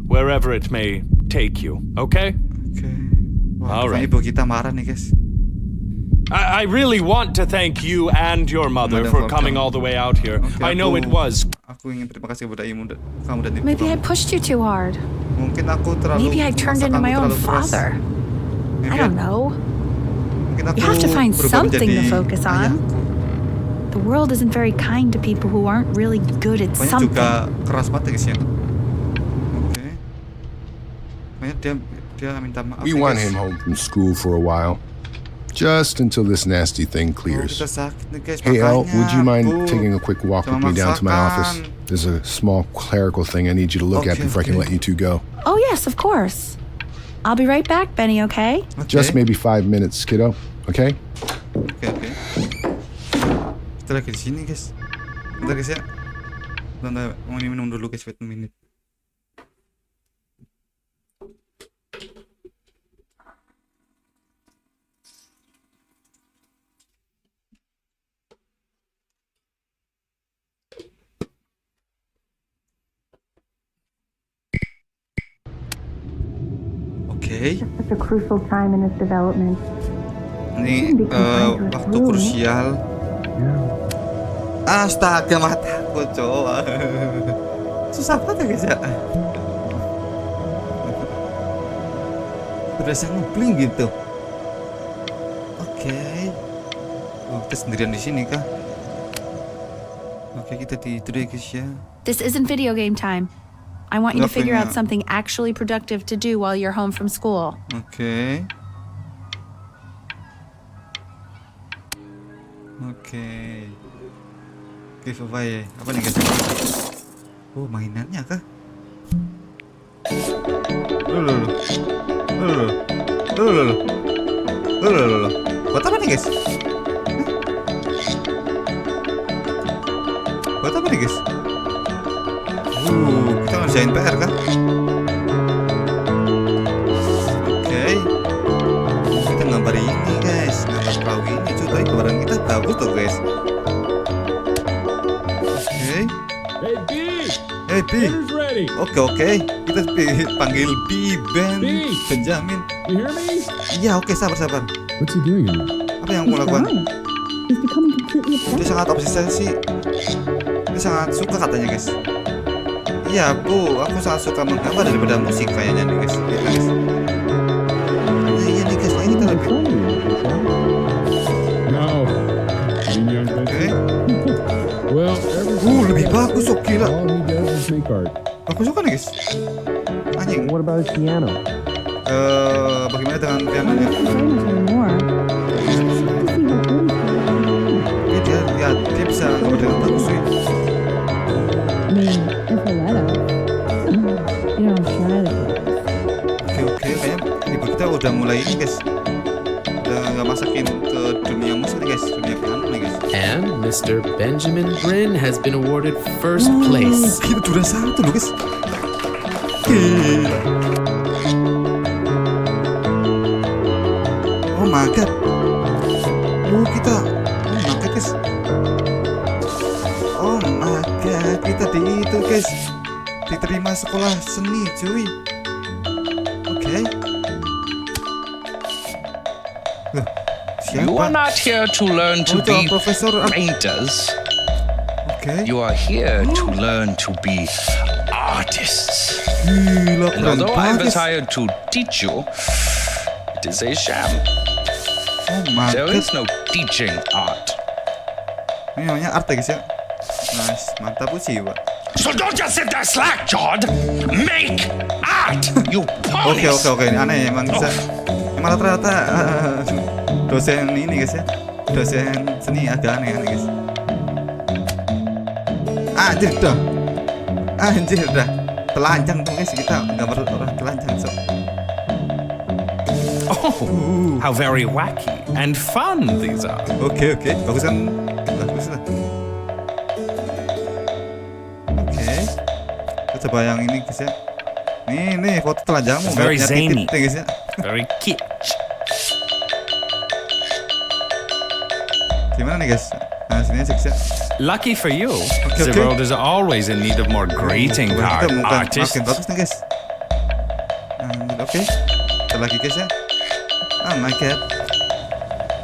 wherever it may take you, okay? Oke. Wah, All right. ibu kita marah nih guys. I really want to thank you and your mother for coming all the way out here. Oke, I know it was. Aku ingin terima kasih kepada kamu dan ibu Maybe I kamu. pushed you too hard. Mungkin aku terlalu Maybe I turned into my own memaksakanmu terlalu keras. father. I don't know. Mungkin aku You have to find berubah something to menjadi focus on. ayahku. The world isn't very kind to people who aren't really good at Pokoknya something. juga keras banget ya guys ya. Oke. Pokoknya dia minta maaf. We ya, want guys. him home from school for a while. Just until this nasty thing Oh, clears. kita sakit nih guys. Hey, El, makanya, would you mind Bu. taking a quick walk with Jangan me down to my maksakan. office? There's a small clerical thing I need you to look at Okay, before I can okay. let you two go. Oh, yes, of course. I'll be right back, Benny, okay? Oke. Just maybe 5 minutes, kiddo. Okay? Oke. Kita lagi di sini guys. Bentar guys ya. Bentar, mau minum dulu guys, wait a minute. Oke. Such a crucial time in his development. Ini waktu krusial. Astaga, mataku cowok. Susah banget ya guys ya. Berasa ngebling gitu. Oke. Oh, kita sendirian di sini kah? Oke, kita tidur ya guys ya. This isn't video game time. I want you to Nggak figure out punya- something actually productive to do while you're home from school. Oke. Giveaway. Apa nih guys? Oh, mainannya kah? Buat apa nih guys? Buat apa nih guys? Kita ngerjain PR kan? Oke. Kita gambar ini. bagus tuh guys. Oke. Hey, B! Hey B. Dinner's ready. Oke. Kita panggil B, Benjamin. You hear me? Iya, oke, sabar. What's he doing? Apa yang mau lakukan? Dia sangat obsesi. Dia sangat suka katanya guys. Iya Bu, aku sangat suka menggambar daripada musik kayaknya nih guys. Iya guys. Iya nih guys, ini kita lebih. No. Oke. Well, Lebih bagus, oh gila. all he does is make art. Bagus juga nih guys. Anjing. What about his piano? Bagaimana dengan pianonya? Dia bisa gambar dengan bagus sih. Oke, kayaknya ibu kita udah mulai ini guys. Udah nggak masakin ke dunia musik nih guys, dunia piano nih guys. And Mr. Benjamin Brin has been awarded first place. Kita juara 1 loh guys. Gila. Oh my god. Kita guys. Oh my god, kita di itu guys. Diterima sekolah seni cuy. Oke. Loh, siapa? You are not here to learn to be Profesor. painters. Okay. You are here to learn to be artists. Gila, And keren although I was banget. hired to teach you, it is a sham. Oh my There god. is no teaching art. Ini namanya art ya guys ya. Nice, mantap sih Pak. So don't just sit there slack-jawed. Make art, you ponies. Oke, ini aneh emang bisa. Emang rata-rata dosen ini guys ya. Dosen seni agak aneh guys. Anjir dah. Telanjang tuh guys, kita gambar orang telanjang so. Oh, how very wacky and fun these are. Oke, bagus kan? Bagus lah. Oke. Kita coba yang ini guys ya. Nih foto telanjangmu. Very banyak zany. titik, guys ya. Very kitsch. Gimana nih guys? Nah sini aja guys ya. Lucky for you, Okay, the okay. world is always in need of more greeting card Kita artists. makin bagus nih guys. Oke. Kita lagi guys ya. Oh my god.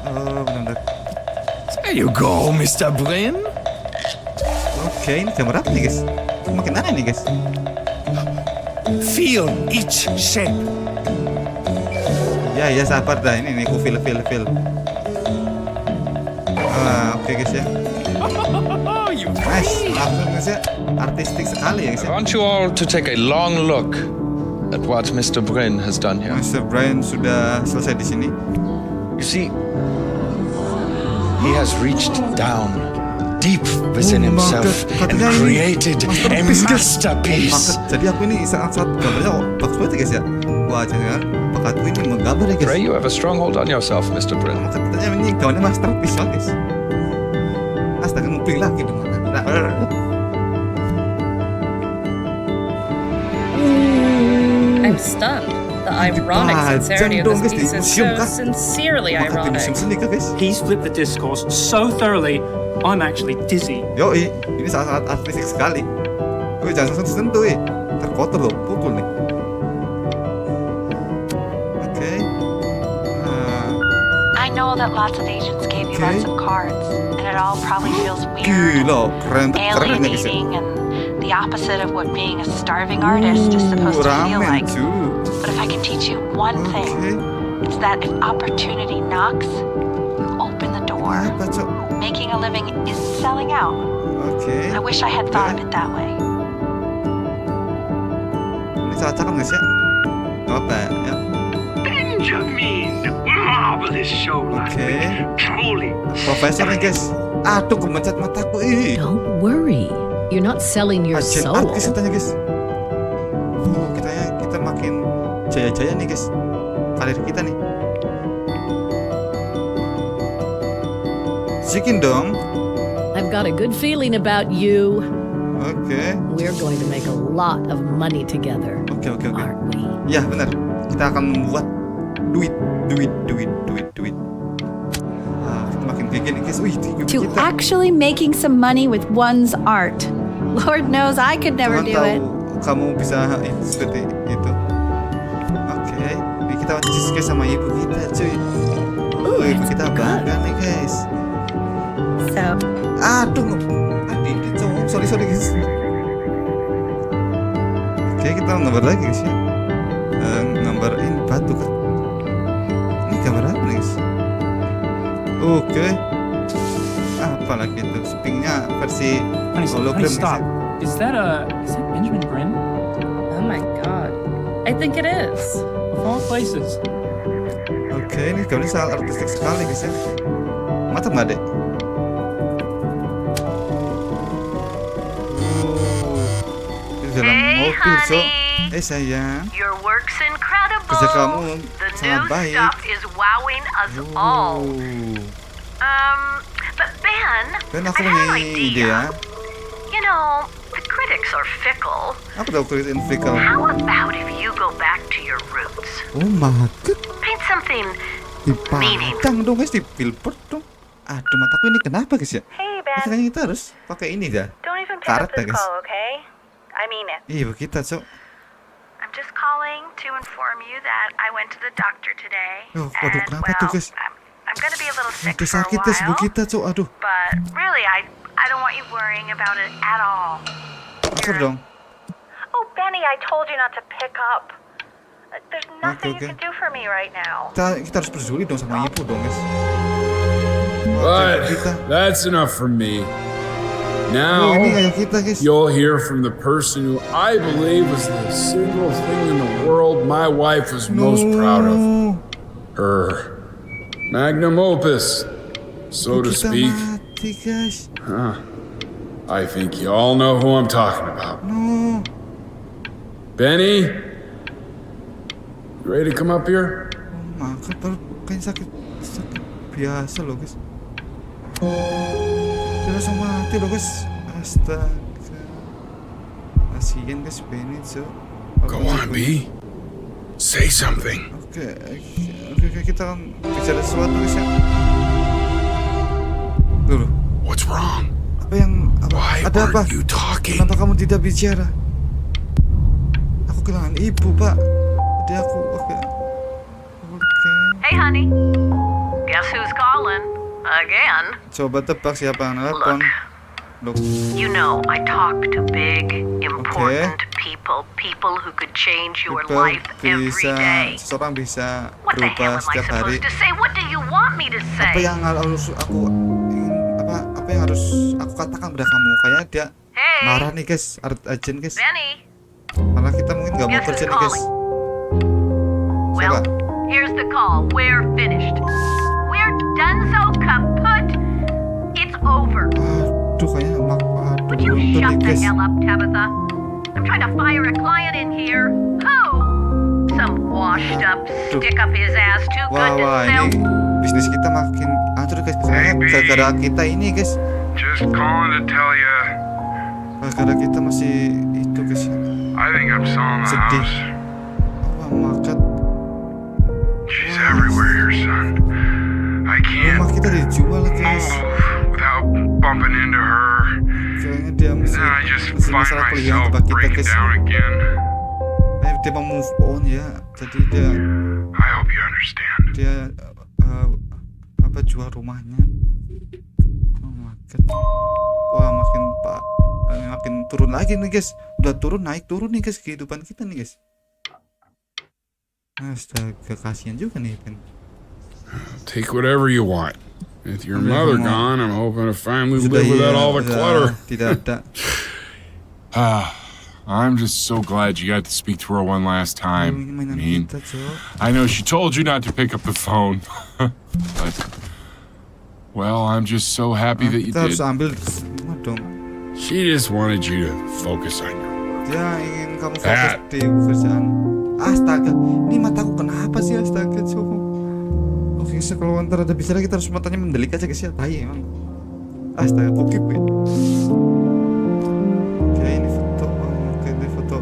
Oh benar-benar. There you go, Mr. Brin. Oke, ini gambar apa nih guys? Makin aneh nih guys. Feel each shape. Ya sabar dah, ini nih aku feel. Oke guys ya. Oh, you Nice, langsung guys ya. Artistik sekali ya guys I ya. want you all to take a long look at what Mr. Brin has done here. Mr. Brian sudah selesai di sini. You see, he has reached down deep within Oh my himself God, and katanya ini created a masterpiece, guys. masterpiece. Jadi aku ini sangat gambarnya bagus banget ya guys ya. Wah jangan bakatku ini menggambar ya guys. Pray you have a strong hold on yourself, Mr. Brin. Katanya ini gambarnya masterpiece banget guys. Astaga ngumpul lagi dong. I'm stunned. The ironic sincerity of this piece is so sincerely ironic. He's flipped the discourse so thoroughly, I'm actually dizzy. Yoi, ini sangat artistik sekali. Wih, jangan sentuh ya. Terkotor loh, pukul nih. Oke. I know that lots of agents gave you lots of cards, and it all probably feels weird, Gila, keren ya guys ya. alienating, and the opposite of what being a starving artist is supposed to feel Ramen like. cu. But if I can teach you one thing, it's that if opportunity knocks, you open the door. Apa cok? Making a living is selling out. Oke. I wish I had thought of it that way. Ini salah cakap guys ya. Gak apa ya. Benjamin, marvelous show last week. Truly. Profesor nih guys. Aduh, kemencet mataku. Don't worry. You're not selling your Ajen soul. artis katanya guys. Kita makin jaya-jaya nih guys. Karir kita nih. Sikin dong. I've got a good feeling about you. Oke. We're going to make a lot of money together. Oke. Aren't we? Ya benar. Kita akan membuat duit. Kita makin bikin guys. Wih, tinggi To kita. actually making some money with one's art. Lord knows I could never Tuhan do tahu it. kamu bisa seperti itu. Oke, kita cheese guys sama ibu kita, cuy. Ibu kita bangga nih guys. So, aduh, sorry guys. Oke, kita gambar lagi guys ya. Gambar ini batu kan. Ini gambar apa nih guys? Oke. Apa lagi itu? Spingnya versi hologram guys ya. Is that Benjamin Brin? Oh my god. I think it is. Of all places. Oke, ini gambarnya sangat artistik sekali guys ya. Mantap nggak dek? Dalam mobil, so. Sayang. Your work's incredible. Kerja kamu The sangat new baik. stuff is wowing us all. But Ben, Aku I have an punya ide idea. ya. You know, the critics are fickle. Aku tahu kulit inflikal. How about if you go back to your roots? Oh my god. Paint something Dipajang dong guys di billboard dong. Aduh, mataku ini kenapa guys ya? Hey Ben, Kayaknya kita harus pakai ini dah. don't even pick Karet up dah this guys. call, okay? I mean it. Iya kita so. I'm just calling to inform you that I went to the doctor today. Oh, waduh, kenapa tuh guys? I'm gonna be a little sick Udah for a sakit guys ibu while. kita so. Aduh. But really, I don't want you worrying about it at all. Akur dong. Oh, Benny, I told you not to pick up. There's nothing Okay. you can do for me right now. Kita harus peduli dong sama ibu dong guys. But that's enough from me. Now, you'll hear from the person who I believe was the single thing in the world my wife was most proud of. Her magnum opus, so to speak. Huh. I think you all know who I'm talking about. No. Benny, you ready to come up here? Makan baru kayak sakit biasa loh guys. Dia langsung mati loh guys. Astaga. Kasian guys Benny so. Go on, B. Say something. Oke, kita kan bicara sesuatu guys ya. Dulu. What's wrong? Apa yang ada apa? Kenapa kamu tidak bicara? Aku kehilangan ibu pak. Jadi aku oke. Hey, honey. Guess who's calling? Again. Coba tebak siapa yang nelpon. Look. You know, I talk to big, important people who could change your life every day. Seseorang bisa What the hell berubah am I setiap hari. supposed to say? What do you want me to say? Apa yang harus aku apa yang harus aku katakan pada kamu? Kayaknya dia marah nih guys, urgent guys. Benny. Malah kita mungkin nggak mau Guess kerja who's nih guys. Well, here's the call. We're finished. We're done so kaput. It's over. Aduh kayaknya Would you shut the hell up, Tabitha? I'm trying to fire a client in here. Who? Some washed up, stick up his ass, too good to Wah, sell. ini bisnis kita makin hancur guys. Gara-gara kita ini guys. Just calling to tell you. Gara-gara kita masih itu guys. I think I'm selling the Sedih. house. Wah makan. She's everywhere here, son. I can't Rumah kita dijual guys. move without bumping into her. Kayaknya dia masih Then I just masih find masalah kuliah myself tempat kita breaking guys. down again. Dia mau move on ya. Jadi dia I hope you understand. Dia apa jual rumahnya. Oh my god. Wah makin turun lagi nih guys. Udah turun naik turun nih guys kehidupan kita nih guys. Astaga kasihan juga nih Ben. Take whatever you want. With your mother gone, I'm hoping to finally live without all the clutter. Tidak ada. I'm just so glad you got to speak to her one last time. I mean, I know she told you not to pick up the phone, but well, I'm just so happy that you Kita harus did. ambil semua dong. She just wanted you to focus on your work. Dia ingin kamu fokus di pekerjaan. Astaga, ini mataku kenapa sih astaga coba. Oke, kalau ntar ada bicara kita harus matanya mendelik aja guys ya, tai emang. Astaga, pokip ya. Oke, ini foto, oke ini foto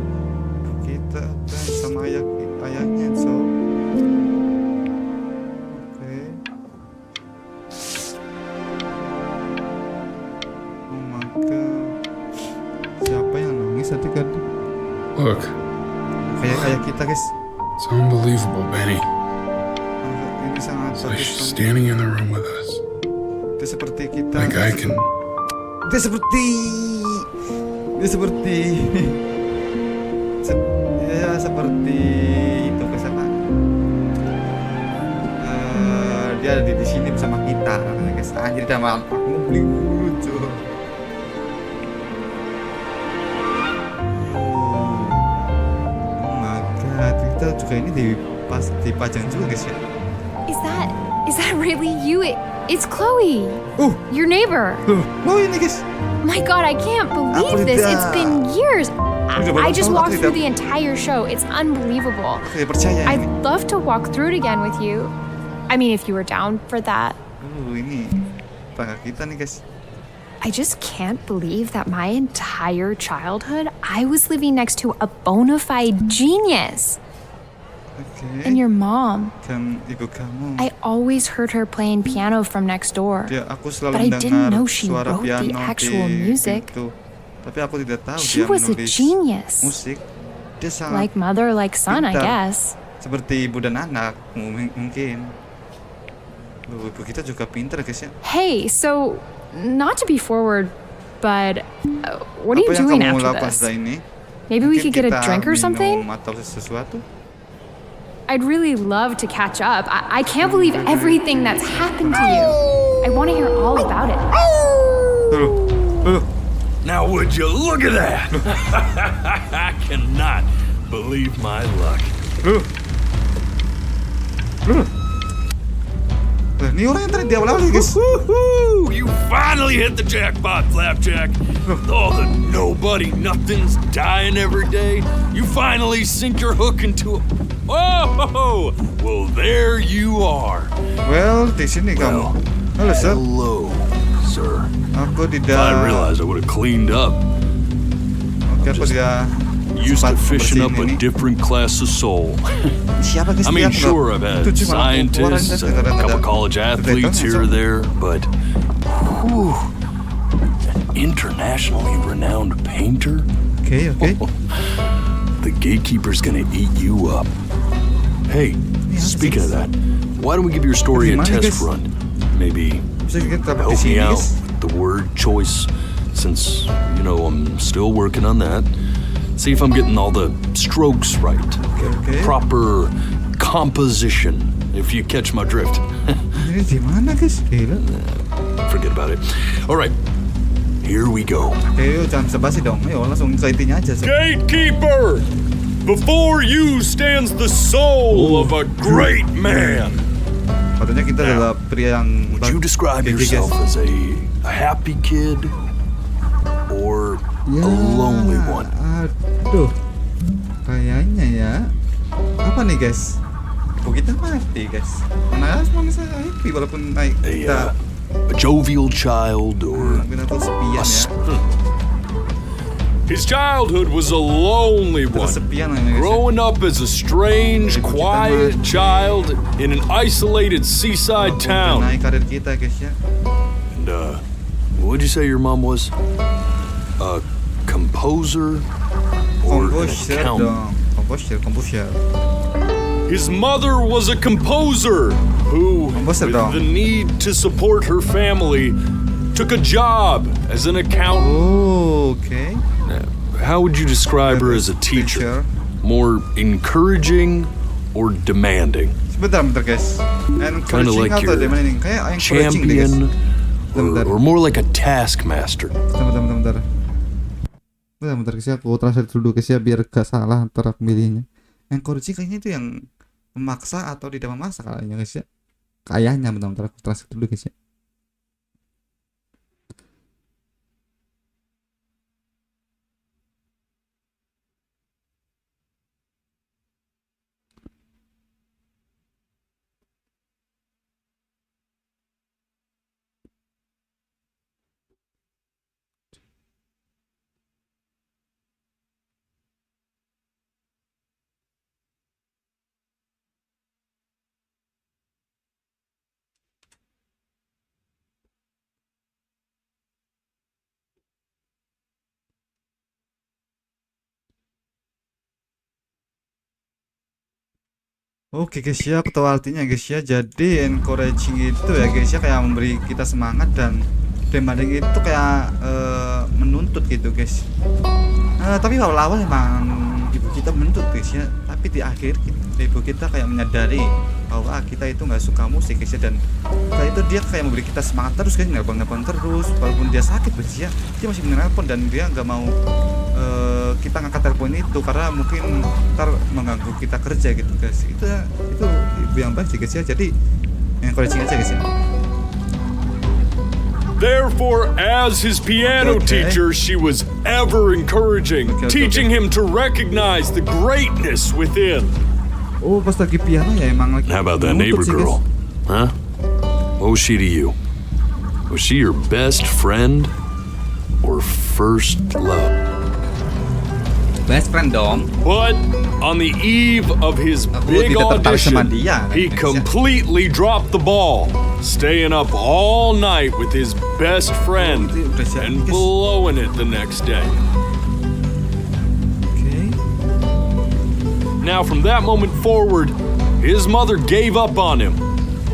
kita dan sama ayahnya so. Oke. guys. It's unbelievable, Benny. Ini sangat It's like bagus. she's standing in the room with us. Dia seperti kita. Like I can. Dia seperti ya seperti itu siapa? Dia ada di sini bersama kita, guys. Anjir, dia malah aku beli lucu. Oh my god, kita juga ini dipajang juga, guys ya. Is that really you? It's Chloe. Your neighbor. Oh, ini guys. My god, I can't believe this. It's been years. I just walked through the entire show. It's unbelievable. I'd love to walk through it again with you. I mean, if you were down for that. Ini tangga kita nih, guys. I just can't believe that my entire childhood, I was living next to a bona fide genius. And your mom. Kan ibu kamu. I always heard her playing piano from next door. Aku selalu But I didn't know she suara wrote piano the actual di music. pintu. Tapi aku tidak tahu She dia was a menulis genius. musik. Dia sangat Like mother, like son, I pintar. guess. Seperti ibu dan anak mungkin. Ibu kita juga pintar, guys ya. Hey, so not to be forward, but what are you Apa yang doing kamu after lakukan this? setelah ini? Maybe we Mungkin could get a kita drink or minum something? Atau sesuatu? I'd really love to catch up. I can't believe everything that's happened to you. I want to hear all about it. Now would you look at that? I cannot believe my luck. Ini orang yang tadi di awal-awal, guys. You finally hit the jackpot, Flapjack. All the nobody nothings dying every day. You finally sink your hook into a... Oh, well, there you are. Well, di sini kamu. Halo, sir. Hello, sir. Aku If tidak. I realized I would have cleaned up. Oke, aku tidak. Used to sempat fishing up bersihin a ini. different class of soul. Siapa, guys? I mean, Dia sure, I've had itu cuma aku keluaran, scientists, guys, a couple ada college athletes here or there, but whew, an internationally renowned painter? Okay. The gatekeeper's gonna eat you up. Hey, speaking of that, why don't we give your story a Gimana, test guys? run? Maybe Bisa kita dapat di help me sini, out guys. with the word choice, since, I'm still working on that. See if I'm getting all the strokes right. Okay. Proper composition, if you catch my drift. Ini di mana, guys? Gila. Forget about it. All right, here we go. Yuk, jangan basa-basi dong. Ayo, langsung ke intinya aja. Gatekeeper! Before you stands the soul of a great man. Katanya kita adalah pria yang. Would you describe yourself as a happy kid or a lonely one? Aduh, kayaknya ya. Apa nih, guys? Ibu kita mati, guys. Mana manusia happy walaupun naik kita. A jovial child or Aku sepian ya. His childhood was a lonely one, growing up as a strange, quiet child in an isolated seaside town. Naik karir kita, guys ya. And what'd you say your mom was? A composer or an accountant? Komposer. His mother was a composer who, with the need to support her family, took a job as an accountant. Oh, okay. How would you describe her as a teacher? More encouraging or demanding? Sebentar, guys. Kind of like your champion or more like a taskmaster? Bentar, guys ya. Aku translate dulu, guys ya, biar gak salah antara pemilihnya. Encouraging kayaknya itu yang memaksa atau tidak memaksa kayaknya, guys ya. Kayaknya, bentar, aku translate dulu, guys ya. Oke guys ya, aku tahu artinya guys ya. Jadi encouraging itu ya guys ya, kayak memberi kita semangat, dan demanding itu kayak menuntut gitu guys. Tapi awal-awal emang ibu kita menuntut guys ya, tapi di akhir ibu kita kayak menyadari bahwa kita itu nggak suka musik guys ya, dan setelah itu dia kayak memberi kita semangat terus guys, nelpon terus walaupun dia sakit guys ya, dia masih menelpon dan dia nggak mau kita ngangkat telepon itu karena mungkin ntar mengganggu kita kerja gitu guys. Itu ibu yang baik sih guys ya, jadi encouraging aja guys ya. Therefore, as his piano teacher, she was ever encouraging, teaching him to recognize the greatness within. Oh, pas lagi piano ya emang lagi. How about that neighbor girl? Huh? What was she to you? Was she your best friend or first love? Best friend dong. But on the eve of his big audition, he completely dropped the ball, staying up all night with his best friend and blowing it the next day. Now, from that moment forward, his mother gave up on him.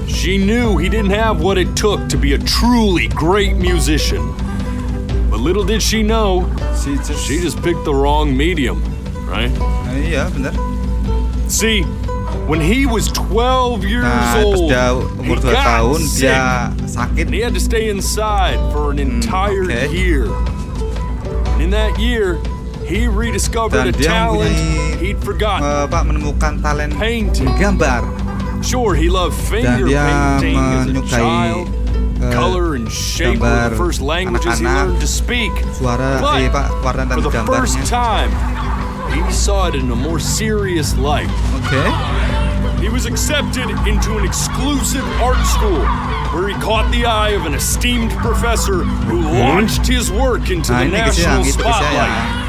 She knew he didn't have what it took to be a truly great musician. But little did she know, she just picked the wrong medium, right? Iya, benar. See, when he was 12 years old, he got sick, and he had to stay inside for an entire year. And in that year, he rediscovered a talent he'd forgotten. Menemukan talent painting. Gambar. Sure, he loved finger painting as a child. Color and shape were the first languages he learned to speak. But for the first time, he saw it in a more serious light. He was accepted into an exclusive art school where he caught the eye of an esteemed professor who launched his work into the national spotlight.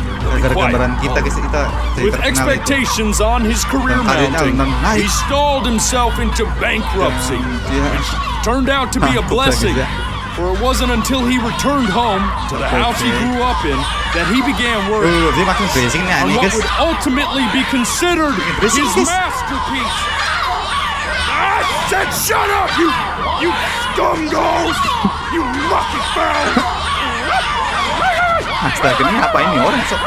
With expectations on his career mounting, he stalled himself into bankruptcy, which turned out to be a blessing, for it wasn't until he returned home to the house he grew up in that he began work on what would ultimately be considered his masterpiece. I said shut up, you scumballs! You lucky fowl! Astaga, ini apa ini orang sok?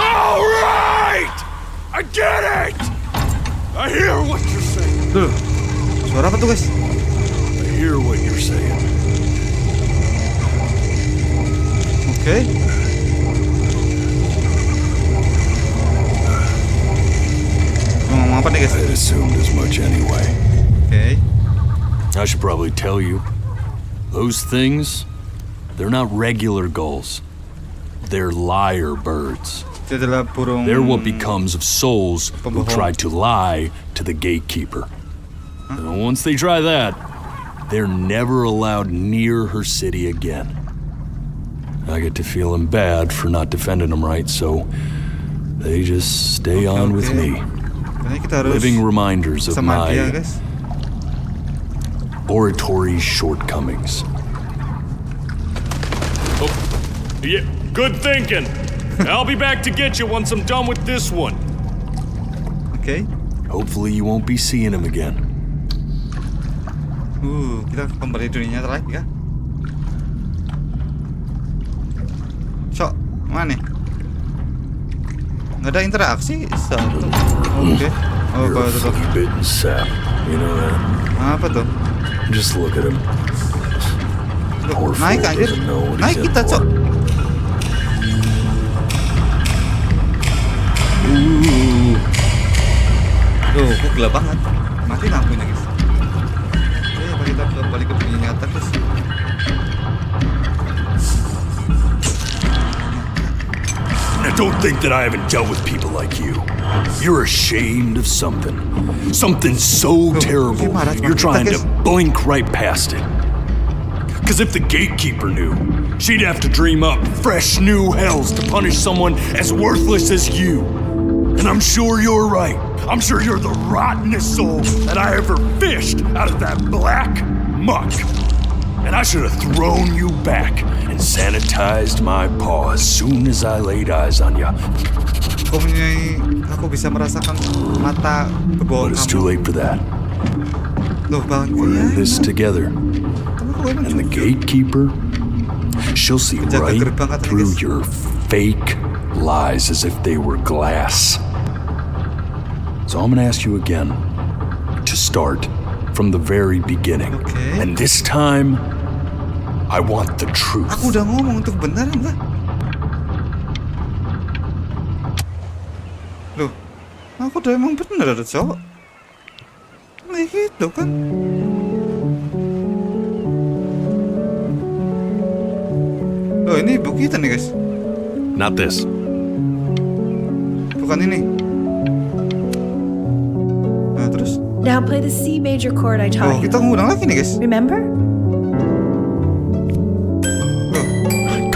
All right, I get it. I hear what you're saying. Tuh, suara apa tuh guys? I hear what you're saying. Oke. Ngomong apa nih guys? I assumed as much anyway. Okay. I should probably tell you, those things, they're not regular gulls. They're lyre birds. They're what becomes of souls who try to lie to the gatekeeper. And once they try that, they're never allowed near her city again. I get to feeling bad for not defending them right, so they just stay on with me. Living reminders of my oratory shortcomings. Oh, yeah, good thinking. I'll be back to get you once I'm done with this one. Okay. Hopefully you won't be seeing him again. Kita kembali dunia lagi ya. Sok, mana nih? Nggak ada interaksi satu. Oke. Oh, kalau itu. Bitten sap, you know that. Apa tuh? Just look at him. Naik anjir. Naik kita, Cok. Tuh, kok gelap banget. Mati lampunya, guys. Oke, apa kita balik ke dunia nyata, guys. Now don't think that I haven't dealt with people like you. You're ashamed of something. Something so terrible, you're trying to blink right past it. Because if the gatekeeper knew, she'd have to dream up fresh new hells to punish someone as worthless as you. And I'm sure you're right. I'm sure you're the rottenest soul that I ever fished out of that black muck. And I should have thrown you back and sanitized my paw as soon as I laid eyes on you. Aku bisa merasakan mata kebohongan. But it's too late for that. We're in this together. And the gatekeeper, she'll see right through your fake lies as if they were glass. So I'm gonna ask you again to start from the very beginning. And this time, I want the truth. Aku udah ngomong untuk benar enggak? Loh, aku udah emang bener ada cowok. Nggak gitu kan? Loh, ini ibu kita nih guys. Not this. Bukan ini. Nah terus? Now play the C major chord I taught you. Kita ngundang lagi nih guys. Remember?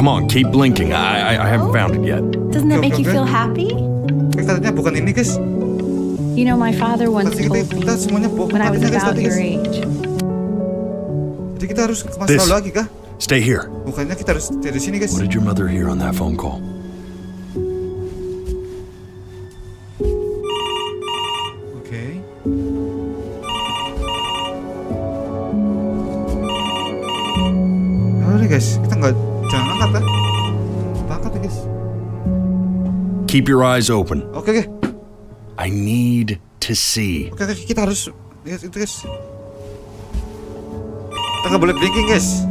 Come on, keep blinking. I haven't found it yet. Doesn't that make you feel happy? Katanya bukan ini guys. You know, my father once told me when I was about your age. Jadi kita harus ke masa lalu lagi kah? Stay here. Bukannya kita harus dari sini guys. What did your mother hear on that phone call? Okay. Halo nih guys, kita jangan angkat kan? Angkat ya guys. Keep your eyes open. Oke. I need to see. Oke, kita harus lihat itu guys. Kita nggak boleh blinking guys.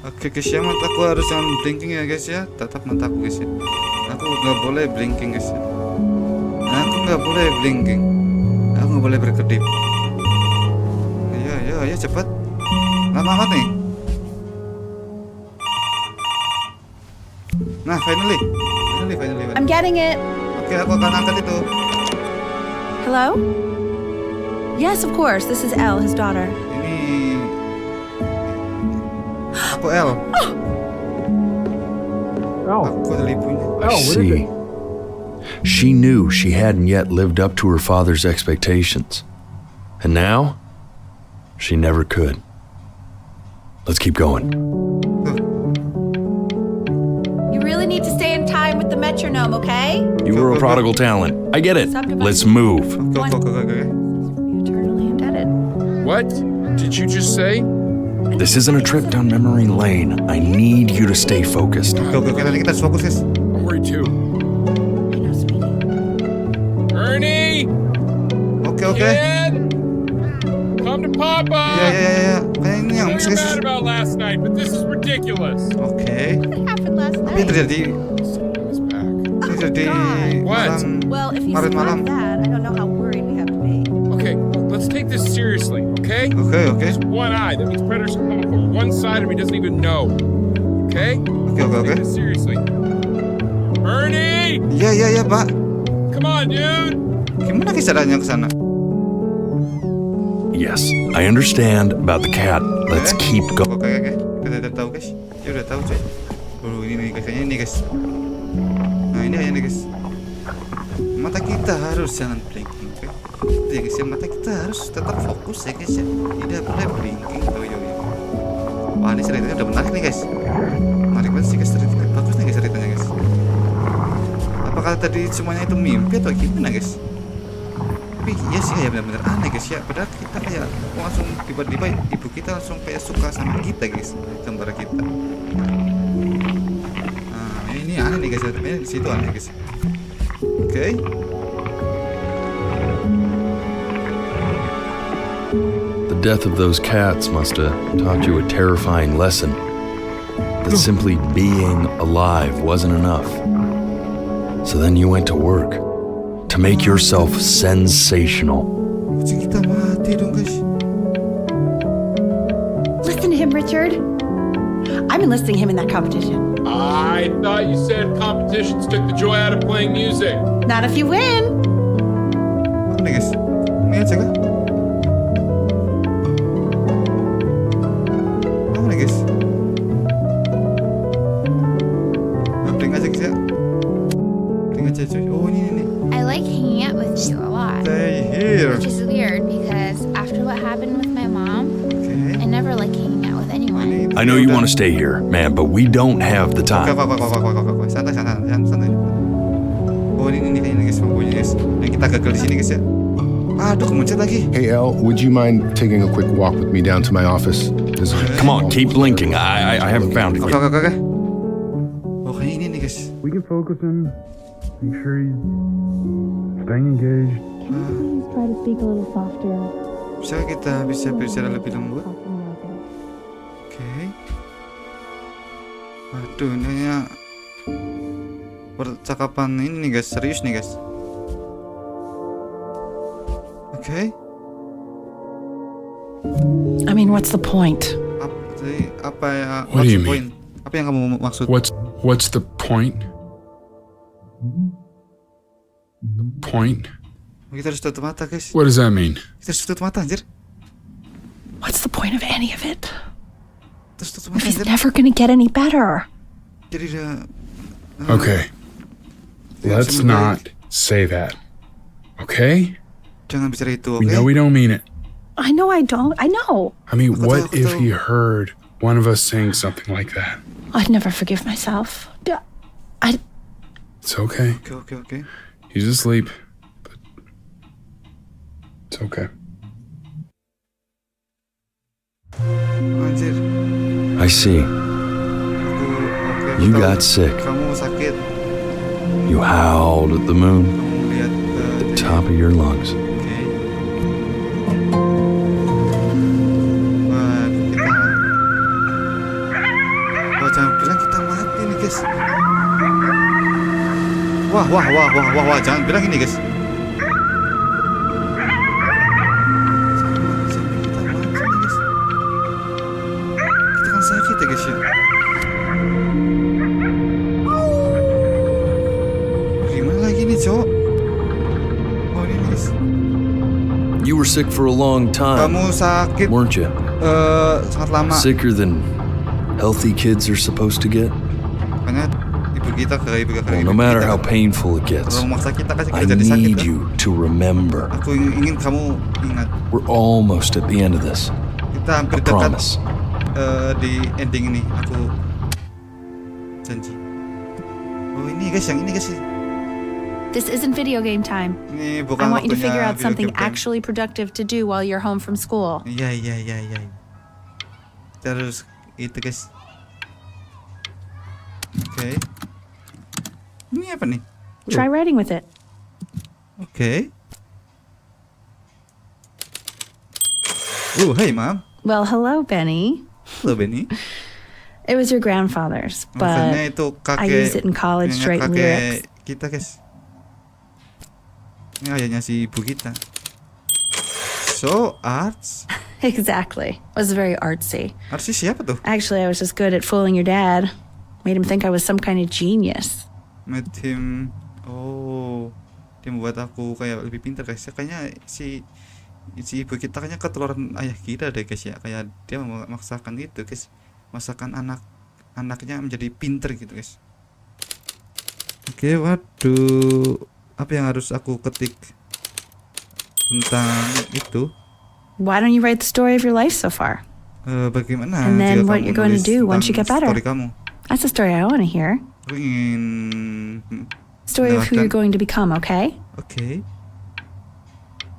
Oke guys ya, mataku harus jangan blinking ya guys ya. Tatap mataku guys ya. Aku nggak boleh blinking guys ya. Aku nggak boleh blinking. Aku nggak boleh berkedip. Ayo cepat. Lama amat nih. Nah, finally. I'm getting it. Oke, aku akan angkat itu. Hello? Yes, of course. This is Elle, his daughter. Ini aku Elle. Aku adalah ibunya. I see. She knew she hadn't yet lived up to her father's expectations. And now, she never could. Let's keep going. Need to stay in time with the metronome, okay? You were a prodigal talent. I get it. Let's move. Eternally indebted. What did you just say? This isn't a trip down memory lane. I need you to stay focused. Oke, nanti kita harus fokus guys. I'm worried too. Ernie! Oke. Kid! Come to Papa! Yeah. Kayak ini yang you're mad about last night, but this is ridiculous. Oke. Apa yang terjadi? Well, if you survive that, I don't know how worried we have to be. Okay, let's take this seriously, okay? Okay. There's one eye. That means predators are coming from one side of him he doesn't even know. Okay? Okay. Take this seriously. Ernie! Iya, Pak. Come on, dude. Gimana caranya ke sana? Yes, I understand about the cat. Let's keep going. Oke. Kita udah tahu guys. Ya udah tahu coy. Ini guys, kayaknya ini guys. Nah ini nih guys. Mata kita harus jangan blinking, oke? Itu ya guys ya, mata kita harus tetap fokus ya guys ya. Tidak boleh blinking. Yo. Wah ini ceritanya udah menarik nih guys. Menarik banget sih guys ceritanya. Bagus nih guys ceritanya guys. Apakah tadi semuanya itu mimpi atau gimana guys? Tapi iya sih kayak benar-benar aneh guys ya. Padahal kita kayak langsung tiba-tiba ibu kita langsung kayak suka sama kita guys, gambar kita. Nah ini aneh nih guys, ini di situ aneh guys. Oke. The death of those cats must have taught you a terrifying lesson. That simply being alive wasn't enough. So then you went to work to make yourself sensational. Kita mati dong guys. Listen to him, Richard. I'm enlisting him in that competition. I thought you said competitions took the joy out of playing music. Not if you win. Apa nih guys? Ini aja kah? Apa nih guys? Bling aja guys ya. Bling aja cuy. Oh ini. I like hanging out with you a lot. Stay here. Which is weird because after what I know you want to stay here, man, but we don't have the time. Santai. Oh ini kayaknya guys, pokoknya guys. Yang kita gagal di sini guys ya. Aduh, kemuncet lagi. Hey, El, would you mind taking a quick walk with me down to my office? Come on, keep blinking. I haven't found it yet. Okay. Oh, kayak ini nih guys. We can focus him. Make sure he's staying engaged. Can you please try to speak a little softer? Bisa kita bisa bicara lebih lembut? Oke. Aduh, ini ya percakapan ini nih guys, serius nih guys. Oke. I mean, what's the point? Apa ya? What do you mean? Apa yang kamu maksud? What's the point? Point? Kita harus tutup mata guys. What does that mean? Kita harus tutup mata anjir. What's the point of any of it? Terus tutup mata If anjir. it's never gonna get any better. Jadi Okay. Let's not say that. Okay? Jangan bicara itu, We know we don't mean it. I know I don't. I know. I mean, what if he heard one of us saying something like that? I'd never forgive myself. It's okay. Okay. He's asleep, but it's okay. Anjir. I see. You got sick. Kamu sakit. You howled at the moon. Kamu lihat The top of your lungs. Jangan bilang kita mati nih guys. Wah, jangan bilang ini guys. Kita mati nih guys. Kita kan sakit ya guys ya. Gimana lagi nih cowok? Oh ini guys. You were sick for a long time. Kamu sakit, weren't you? Sangat lama. Sicker than healthy kids are supposed to get. Makanya ibu kita ke ibu Well, no matter how painful it gets, Kalau memaksa kita kasih I kita jadi sakit. need you to remember. Aku ingin kamu ingat. We're almost at the end of this. Kita hampir I dekat promise. di ending ini. Aku janji. Oh ini guys, yang ini guys. This isn't video game time. Ini I bukan want you to waktunya figure out video something game time. actually productive to do while you're home from school. Iya. Terus itu guys. Oke. Ini apa nih? Try writing with it. Oke. Hey mom. Well, hello, Benny. Hello Benny. It was your grandfather's, Maksudnya but itu I used it in college to write lyrics. Kita guys. Ini ayahnya si ibu kita. So arts. Exactly. It was very artsy. Artsy siapa tuh? Actually, I was just good at fooling your dad. Made him think I was some kind of genius. Made him. Oh, dia membuat aku kayak lebih pintar guys. Kayaknya si ibu kita kayaknya ketularan ayah kita deh guys ya. Kayak dia memaksakan gitu guys. Masakan anaknya menjadi pintar gitu guys. Oke, waduh. Apa yang harus aku ketik tentang itu? Why don't you write the story of your life so far? Bagaimana? And then what you're going to do once you get better? Story kamu. That's the story I want to hear. Aku ingin Story of who you're going to become, okay? Okay.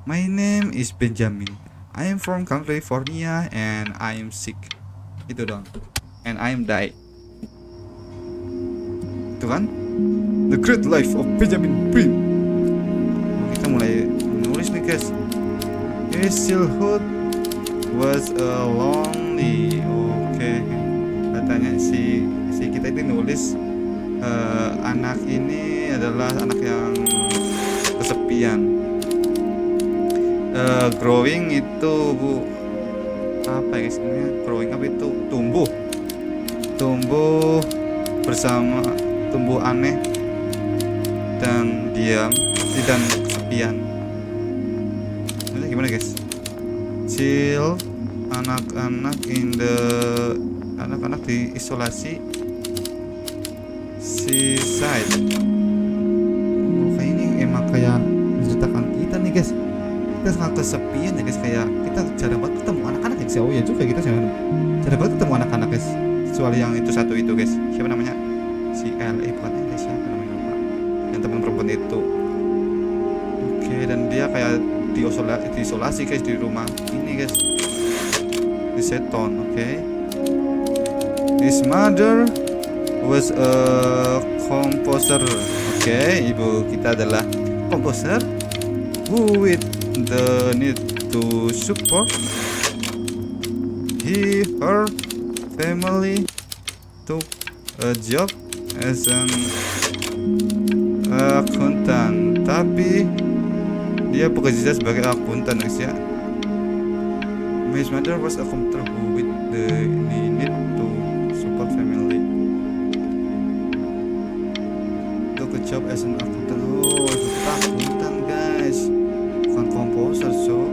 My name is Benjamin. I am from California and I am sick. Itu dong. And I am die. Itu kan? The Great Life of Benjamin Prim. Kita mulai nulis nih guys. His childhood was a lonely. Oke. Katanya si kita itu nulis anak ini adalah anak yang kesepian. Growing itu apa ya sebenarnya? Growing up itu tumbuh bersama, tumbuh aneh dan diam dan kesepian. Ini gimana guys? Chill, anak-anak diisolasi, seaside. Kayak ini emang kayak menceritakan kita nih guys. Kita sangat kesepian ya guys, kayak kita jarang banget ketemu anak-anak yang jauh ya juga, kita Tidak banget ketemu anak-anak guys, kecuali yang itu satu itu guys. Siapa namanya? Si bukan siapa namanya lupa. Yang teman perempuan itu. Oke, dan dia kayak diisolasi guys di rumah ini guys. Di seton, oke. His mother was a composer. Oke, ibu kita adalah komposer. Who with the need to support her family took a job as an akuntan. Tapi dia bekerja sebagai akuntan guys ya. His mother was a composer who with the need to support family took a job as an akuntan. Oh, itu akuntan guys, bukan komposer. So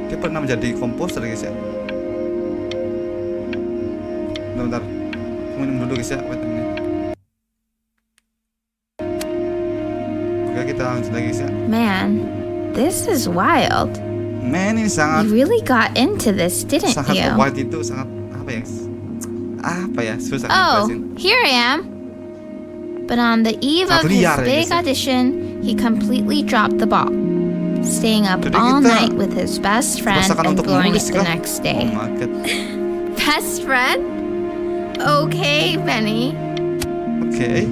dia pernah menjadi komposer guys ya. Bentar, minum dulu guys ya, Oke, kita lanjut lagi guys ya. Man, this is wild. Man, ini sangat. You really got into this, didn't sangat you? wild itu sangat apa ya susah Oh, dijelasin. here I am. But on the eve of his big audition, he completely dropped the ball, staying up all night with his best friend and blowing it the next day. Oh my God. Best friend? Okay, Benny. Okay.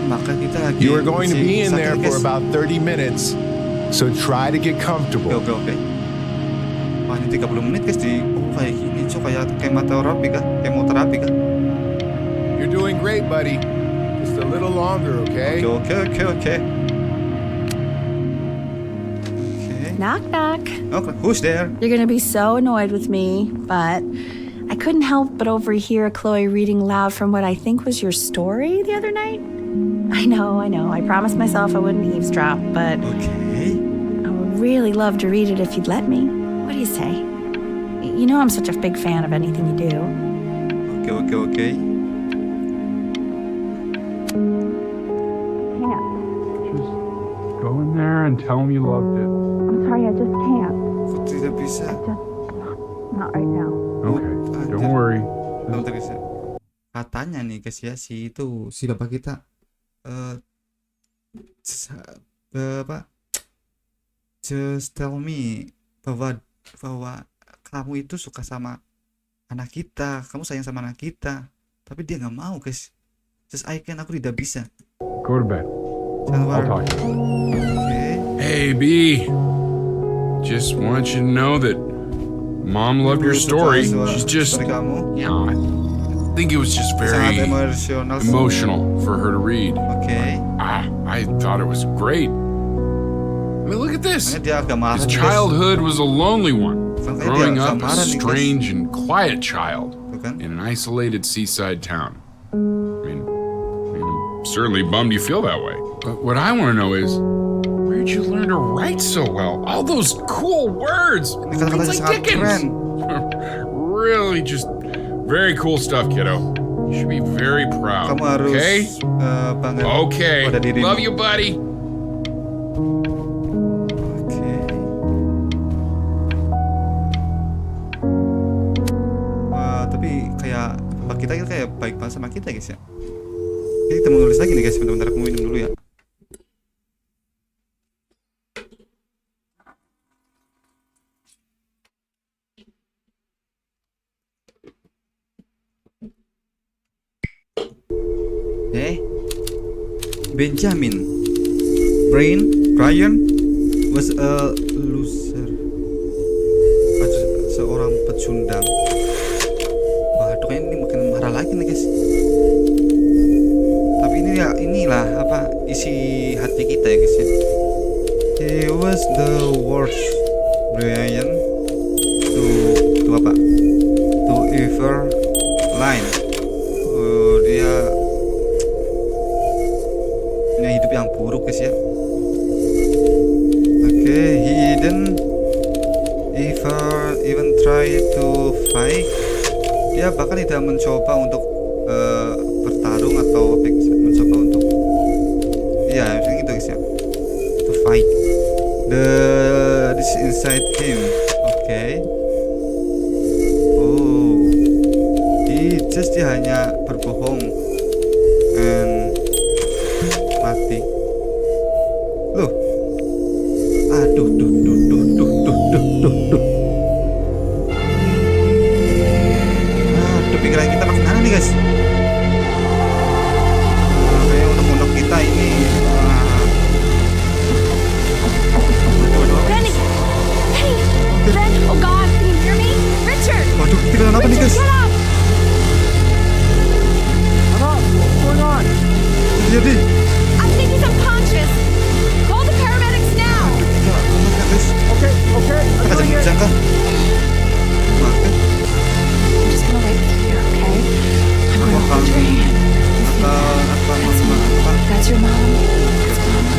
Maka kita lagi. You are going to be in there for about 30 minutes, so try to get comfortable. Oke. Wah, ini 30 menit guys di kayak gini, kayak kemoterapi kah? You're doing great, buddy. Just a little longer, okay? Okay. Knock, knock. Okay, who's there? You're gonna be so annoyed with me, but I couldn't help but overhear Chloe reading loud from what I think was your story the other night. I know. I promised myself I wouldn't eavesdrop, but okay. I would really love to read it if you'd let me. What do you say? You know I'm such a big fan of anything you do. Okay. Just go in there and tell him you loved it. I'm sorry, I just can't. Tidak bisa. Not right now. Okay, don't worry. Tidak bisa. Katanya nih guys ya, si bapak kita just tell me bahwa kamu itu suka sama anak kita, kamu sayang sama anak kita, tapi dia nggak mau guys. Just aku tidak bisa. Go to bed. I'll talk to you. Okay. Hey B, just want you to know that Mom loved your story. She's just, I think it was just very emotional for her to read. Okay. I thought it was great. I mean, look at this. His childhood was a lonely one, growing up a strange and quiet child in an isolated seaside town. I mean, I'm certainly bummed you feel that way. But what I want to know is, where'd you learn to write so well? All those cool words. It's like Dickens. Really just very cool stuff, kiddo. You should be very proud. Okay? Okay. Love you, buddy. Tapi kayak kita kayak baik banget sama kita guys ya. Jadi kita mau nulis lagi nih guys, bentar aku minum dulu ya. Benjamin Brian was a loser. Seorang pecundang. Waduh, ini makin marah lagi nih guys. Tapi inilah apa isi hati kita ya guys ya. He was the worst Brian to apa? To ever line. Dia punya hidup yang buruk guys ya. Oke, he didn't even try to fight. Dia bahkan tidak mencoba untuk bertarung atau mencoba untuk macam itu guys ya. To fight. This inside him. Oke. Oke. Oh, just dia hanya berbohong and mati. Loh, aduh, aduh, pikiran kita makin aneh nih guys. Kayak untuk kita ini. Ben, oh God, can you hear me? Richard! Waduh, ketinggalan apa nih guys? Get up! What's going on? Jadi, I think he's unconscious. Call the paramedics now. Okay. I'm doing it. I'm just gonna wait here, okay? I'm gonna hold your hand. That's your mom. That's mama.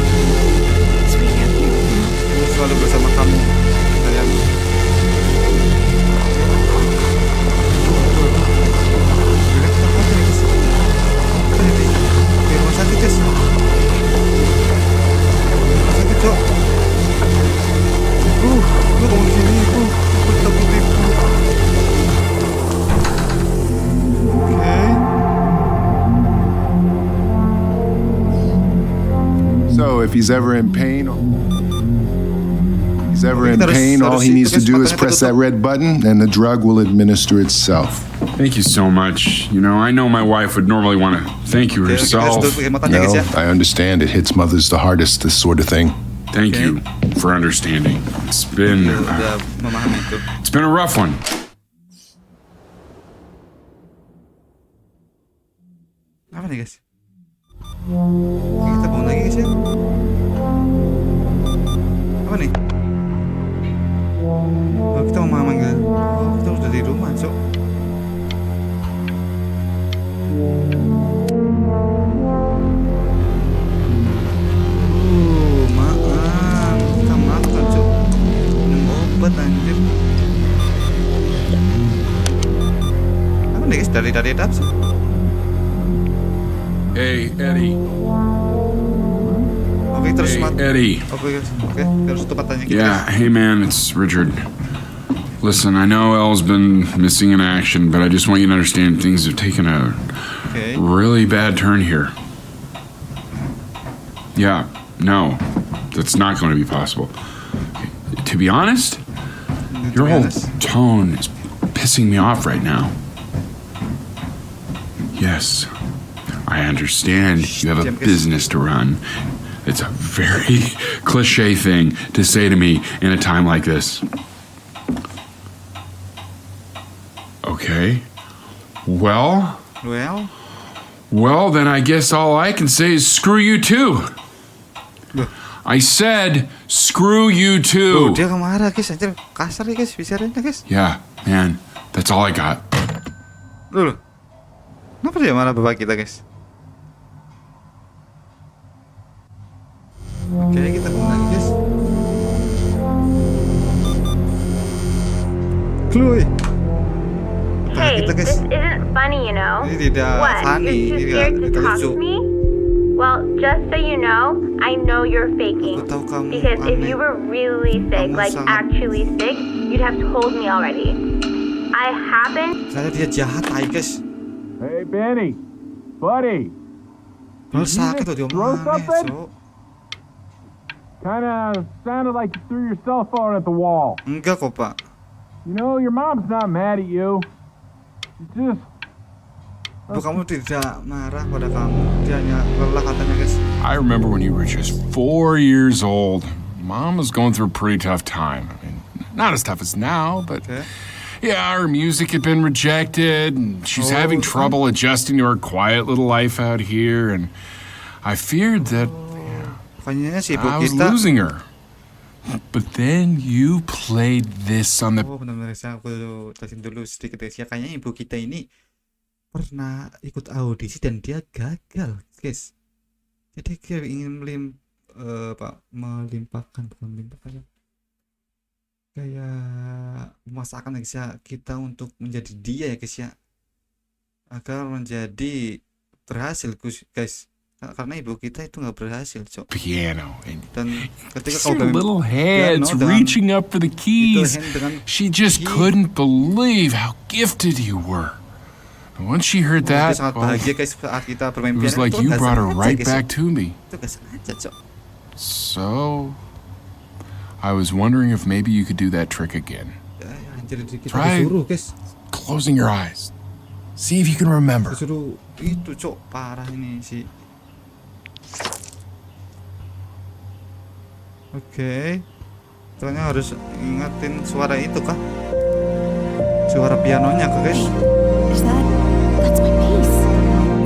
Sweetie, I'm here with you. Aku selalu bersama kamu, sayang. Di rumah sakit, guys. Rumah sakit, Cok. Lu bangun di sini, aku takut tipu. Oke. So if he's ever in pain, all he needs to do is press that red button and the drug will administer itself. Thank you so much. You know, I know my wife would normally want to thank you herself. No, I understand. It hits mothers the hardest, this sort of thing. Thank you for understanding. It's been a rough one. Apa nih guys? Kita bangun lagi guys ya. Apa nih? Oh, kita mau manggil. Oh, kita udah di rumah, Cok. Makan. Kita makan, Cok. Minum obat anjir. Apa nih guys? Dari dap sih. Hey, Eddie. Oke, terus Hey, Eddie. Oke, terus tutup matanya kita. Yeah, hey man, it's Richard. Listen, I know Elle's been missing in action, but I just want you to understand things have taken a really bad turn here. Yeah, no, that's not going to be possible. To be honest, your whole tone is pissing me off right now. Yes, I understand you have a business to run. It's a very cliche thing to say to me in a time like this. Okay. Well, then I guess all I can say is screw you too. I said screw you too. Dia marah guys, anjir kasar ya guys, bicaranya guys. Yeah, man, that's all I got. Loh. Kenapa dia marah bapak kita guys? Oke, kita bangun lagi guys. Chloe. Hey, this isn't funny, you know. Ini tidak funny, You're too scared to tidak talk lucu. to me? Well, just so you know, I know you're faking. Because if you were really sick, like actually sick, you'd have told me already. I happen. Saya dia jahat, guys. Hey, Benny, buddy. Baru sakit tuh dia omongnya, so. Kinda sounded like you threw your cell phone at the wall. Enggak kok, Pak. You know, your mom's not mad at you. She's just... Kamu tidak marah pada kamu. Dia hanya lelah katanya, guys. I remember when you were just 4 years old. Mom was going through a pretty tough time. I mean, not as tough as now, but yeah, her music had been rejected, and she's having trouble adjusting to her quiet little life out here, and I feared that I was losing her. But then you played this on the... Oh, benar-benar saya aku jelasin dulu sedikit guys ya. Kayaknya ibu kita ini pernah ikut audisi dan dia gagal, guys. Jadi dia ingin melimpahkan kayak memasakkan guys ya kita untuk menjadi dia ya guys ya, agar menjadi berhasil guys. karena ibu kita itu nggak berhasil, Cok. Piano, and Dan ketika her little hands reaching up for the keys, she just couldn't believe how gifted you were. And once she heard that, sangat bahagia guys saat kita bermain it was piano. like Itu you nggak brought her sengaja, right guys. back to me. Itu nggak sengaja, Cok. So, I was wondering if maybe you could do that trick again. Anjir, kita Try disuruh, guys. closing your eyes. See if you can remember. Disuruh itu, Cok, parah ini sih. Oke. Ternyata harus ingatin suara itu kah? Suara pianonya kah, guys? That's my bass.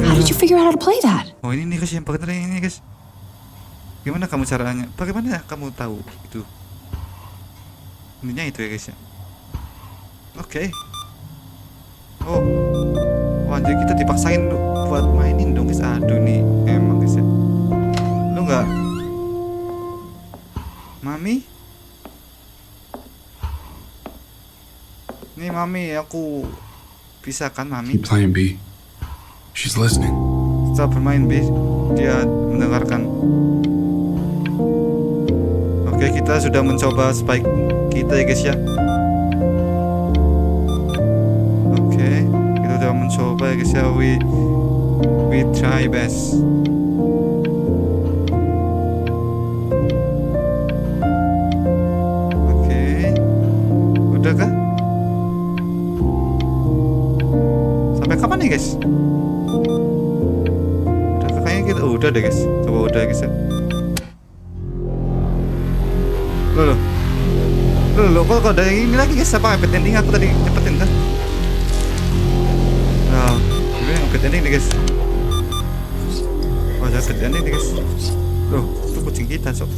How did you figure out how to play that? Oh, ini nih guys yang bener ini, guys. Gimana kamu caranya? Bagaimana kamu tahu itu? Intinya itu ya, guys ya. Oke. Oh. Oh, anjir, kita dipaksain buat mainin dong, guys. Aduh nih, emang guys ya. Lu nggak, Mami? Nih Mami, aku bisa kan Mami? Keep playing, B. She's listening. Setelah bermain B, dia mendengarkan. Oke, kita sudah mencoba sebaik kita ya guys ya. Oke, kita sudah mencoba ya guys ya. We try best. Udah kah? Sampai kapan nih guys? Udah kah? Kayaknya kita udah deh guys. Coba udah guys ya. Loh, kok ada yang ini lagi guys? Apa happy ending aku tadi nyepetin kan? Nah, ini yang happy ending nih guys. Oh, ada happy ending nih guys. Loh, itu kucing kita sok.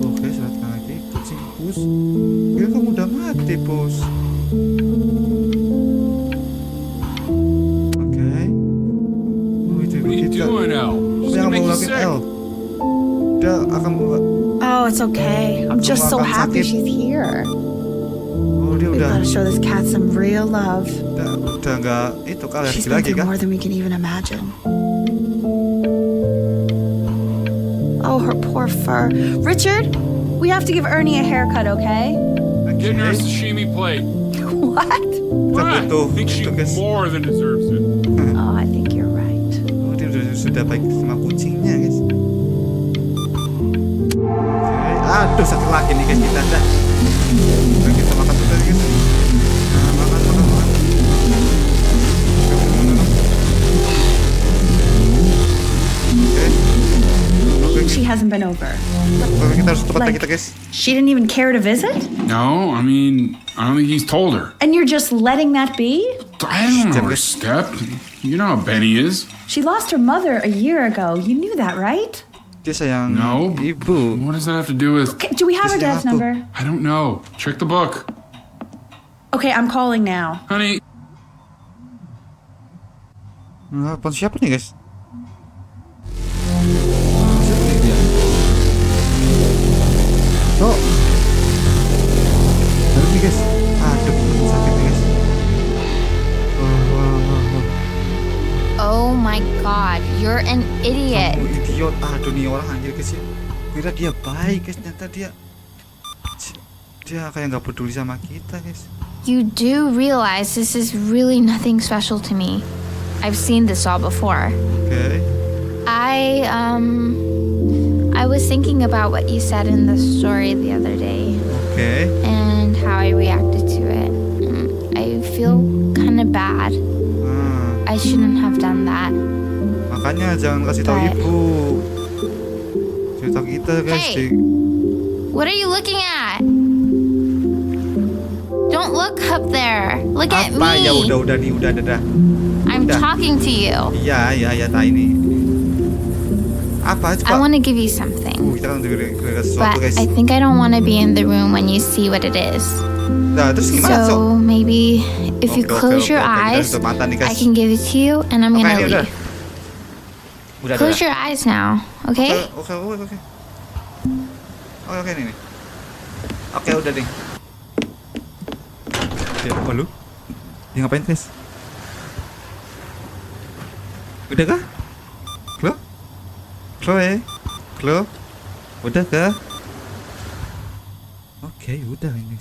Oke, silakan lagi kucing pus. Kira kamu udah mati, Bos. Oke. Oh, itu kita. Yang mau lagi L. Dia akan Oh, it's okay. I'm just so happy she's here. Oh, dia We've udah. got to show this cat some real love. Udah nggak itu kali She's lagi been through kan? more than we can even imagine. Oh, her poor fur. Richard, we have to give Ernie a haircut, okay? Get her a sashimi plate. What? I think she more than deserves it. Oh, I think you're right. Oh, dia sudah baik sama kucingnya, guys. Oke, aduh satu lagi nih guys kita dah. Kita makan dulu guys. Nah, makan. Oke. She hasn't been over. Kita harus cepat kita guys. She didn't even care to visit? No, I mean, I don't think he's told her. And you're just letting that be? I don't know her step. You know how Benny is. She lost her mother a year ago. You knew that, right? Dia sayang No. ibu. What does that have to do with? Okay, do we have her dad's number? I don't know. Check the book. Okay, I'm calling now. Honey. Nah, siapa nih guys? Oh, aduh nih guys, aduh sakit nih guys. Oh my god, you're an idiot. Kamu idiot, aduh nih orang anjir guys ya. Kira dia baik guys, ternyata dia kayak nggak peduli sama kita guys. You do realize this is really nothing special to me. I've seen this all before. Okay. I was thinking about what you said in the story the other day. Okay. And how I reacted to it. I feel kind of bad. I shouldn't have done that. Makanya jangan kasih tahu ibu. Cerita kita guys. Hey, what are you looking at? Don't look up there. Look at Apa me. ya udah nih udah. I'm Udah. talking to you. Iya tak ini. Apa I coba? want to give you something. Kita kan kasih sesuatu But guys. I think I don't want to be in the room when you see what it is. Nah, terus gimana So maybe if you Oke, close your kita eyes, tutup mata nih, guys. I can give it to you and I'm Oke, gonna ini udah. leave. Close your eyes now, okay? Oke. Oke nih. Oke udah deh. Oke, apa lu? Dia ngapain guys? Udah kah? Chloe, udah kah? Oke, udah ini.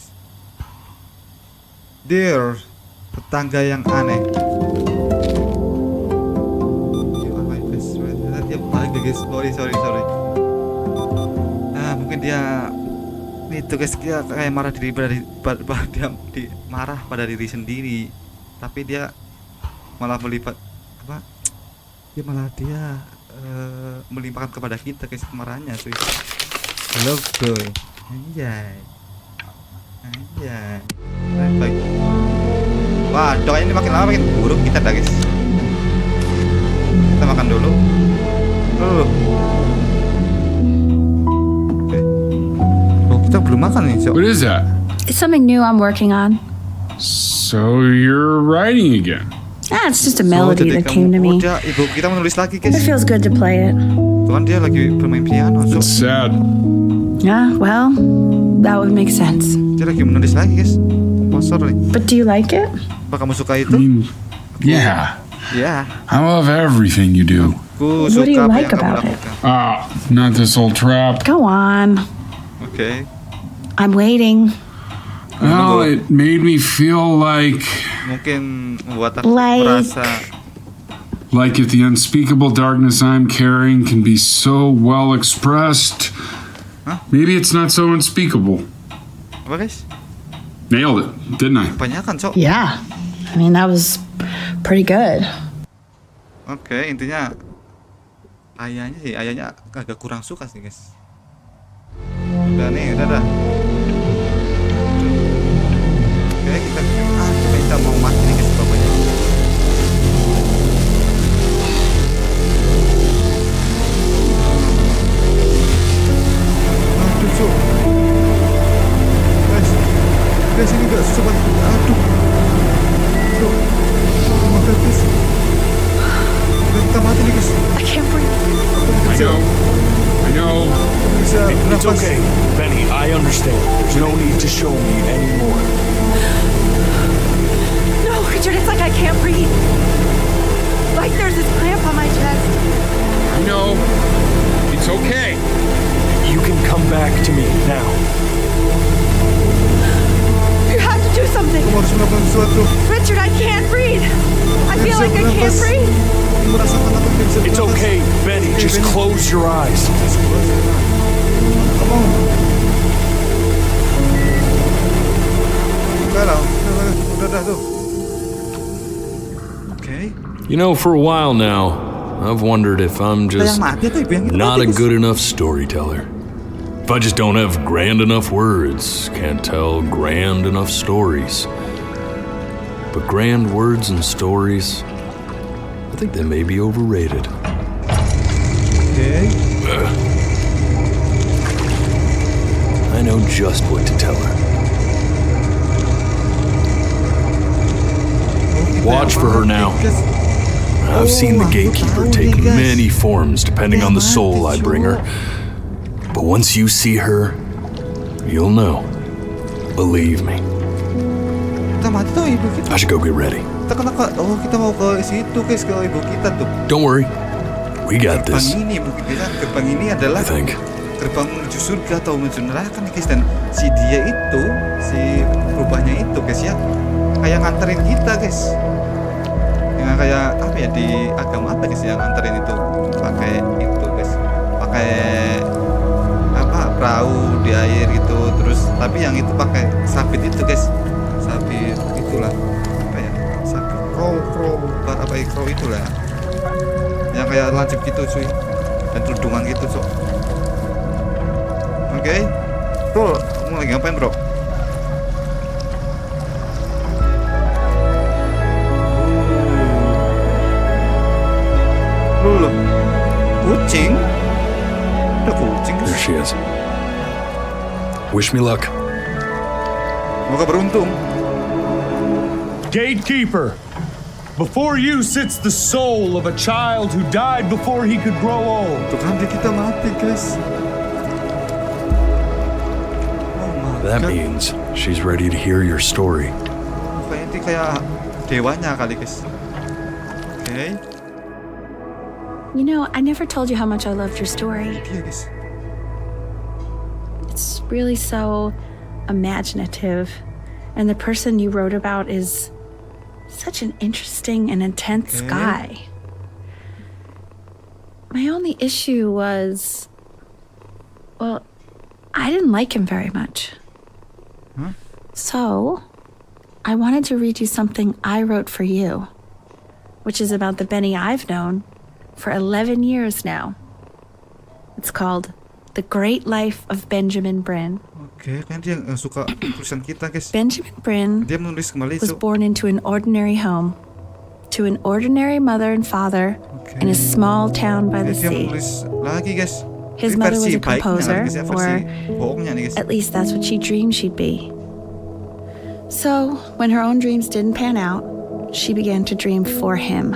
Dear, tetangga yang aneh. You are my best friend. Dia balik guys. Sorry. Nah, mungkin dia itu guys, dia kayak marah marah pada diri sendiri. Tapi dia malah melipat apa? Dia melimpahkan kepada kita guys kemarahannya cuy. Hello boy. Anjay. Baik. Wah, doanya ini makin lama makin buruk kita dah guys. Kita makan dulu. Oh, kita belum makan nih, Cok. What is that? It's something new I'm working on. So you're writing again? It's just a melody that came to me. Ibu kita menulis lagi guys. It feels good to play it. Tuhan dia lagi bermain piano. It's sad. Yeah, well, that would make sense. Dia lagi menulis lagi guys. Komposer nih. But do you like it? Apa kamu suka itu? Yeah. Yeah. I love everything you do. What do you like about it? Not this old trap. Go on. Okay. I'm waiting. Well, it made me feel like mungkin membuat aku merasa like if the unspeakable darkness I'm carrying can be so well expressed, maybe it's not so unspeakable. Apa guys? Nailed it, didn't I? Kebanyakan, Cok. Yeah. I mean, that was pretty good. Oke, intinya ayahnya agak kurang suka sih guys. Udah dah. Oke, kita mau mati nih guys bapaknya. Aduh, Cok. Guys ini gak susah banget. Aduh. Cok. Makan guys. Kita mati nih guys. I can't breathe. I know. It's okay, Benny. I understand. There's no need to show me anymore. No, Richard, it's like I can't breathe. Like there's this cramp on my chest. I know. It's okay. You can come back to me now. You have to do something. Richard, I can't breathe. I feel like I can't breathe. It's okay, Benny. Just close your eyes. Come on. Okay. You know, for a while now, I've wondered if I'm just not a good enough storyteller. If I just don't have grand enough words, can't tell grand enough stories. But grand words and stories, I think they may be overrated. Okay. I know just what to tell her. Watch for her now. I've seen the gatekeeper take many forms depending on the soul I bring her. But once you see her, you'll know. Believe me. I should go get ready. Kita mau ke situ guys, ke ibu kita tuh. Don't worry. We got this. Gerbang ini adalah gerbang menuju surga atau menuju neraka nih guys. Dan si dia itu, si rubahnya itu guys ya, kayak nganterin kita guys. Yang kayak apa ya, di agama apa guys yang nganterin itu pakai itu guys, pakai apa, perahu di air gitu. Terus tapi yang itu pakai sabit itu guys, sabit itulah apa ya, sabit crow apa ya, crow itulah yang kayak lancip gitu cuy, dan tudungan gitu cok. Oke. Bro, kamu lagi ngapain bro? Loh, kucing? Ada kucing? There she is. Wish me luck. Semoga beruntung. Gatekeeper, before you sits the soul of a child who died before he could grow old. Tuh kan kita mati guys. That means she's ready to hear your story. Kayaknya ini kayak dewanya kali guys. Oke. You know, I never told you how much I loved your story. It's really so imaginative, and the person you wrote about is such an interesting and intense guy. My only issue was, well, I didn't like him very much. So, I wanted to read you something I wrote for you, which is about the Benny I've known for 11 years now. It's called The Great Life of Benjamin Brin. Kan dia suka tulisan kita, guys. Benjamin Brin Dia menulis kembali, was born into an ordinary home, to an ordinary mother and father in a small town by the Dia sea. menulis lagi, guys. His Ini mother was versi a composer, baiknya, guys, or versi bohongnya nih, guys. at least that's what she dreamed she'd be. So, when her own dreams didn't pan out, she began to dream for him.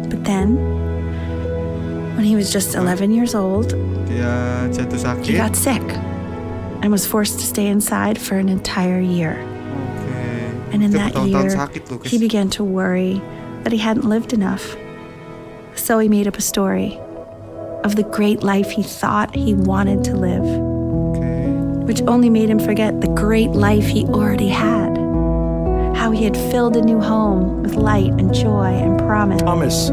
But then, when he was just 11 years old, Dia jatuh sakit. he got sick and was forced to stay inside for an entire year. And in Dia that bertahun-tahun year, sakit loh, guys. he began to worry that he hadn't lived enough. So he made up a story of the great life he thought he wanted to live, which only made him forget the great life he already had. How he had filled a new home with light and joy and promise. Thomas,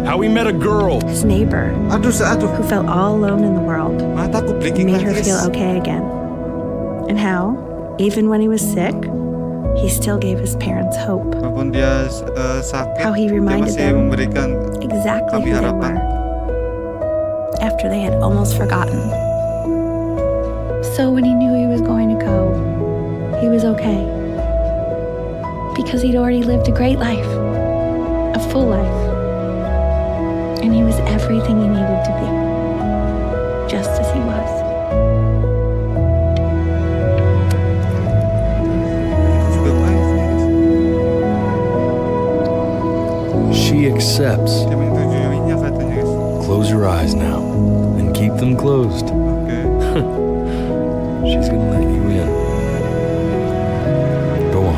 how he met a girl. His neighbor, who felt all alone in the world, made her feel okay again. And how, even when he was sick, he still gave his parents hope. Walaupun dia sakit, How he dia reminded masih them memberikan exactly kami who they harapan. were, after they had almost forgotten. So when he knew he was going to go, he was okay. Because he'd already lived a great life, a full life. And he was everything he needed to be, just as he was. She accepts. Close your eyes now and keep them closed. She's gonna let you in. Go on.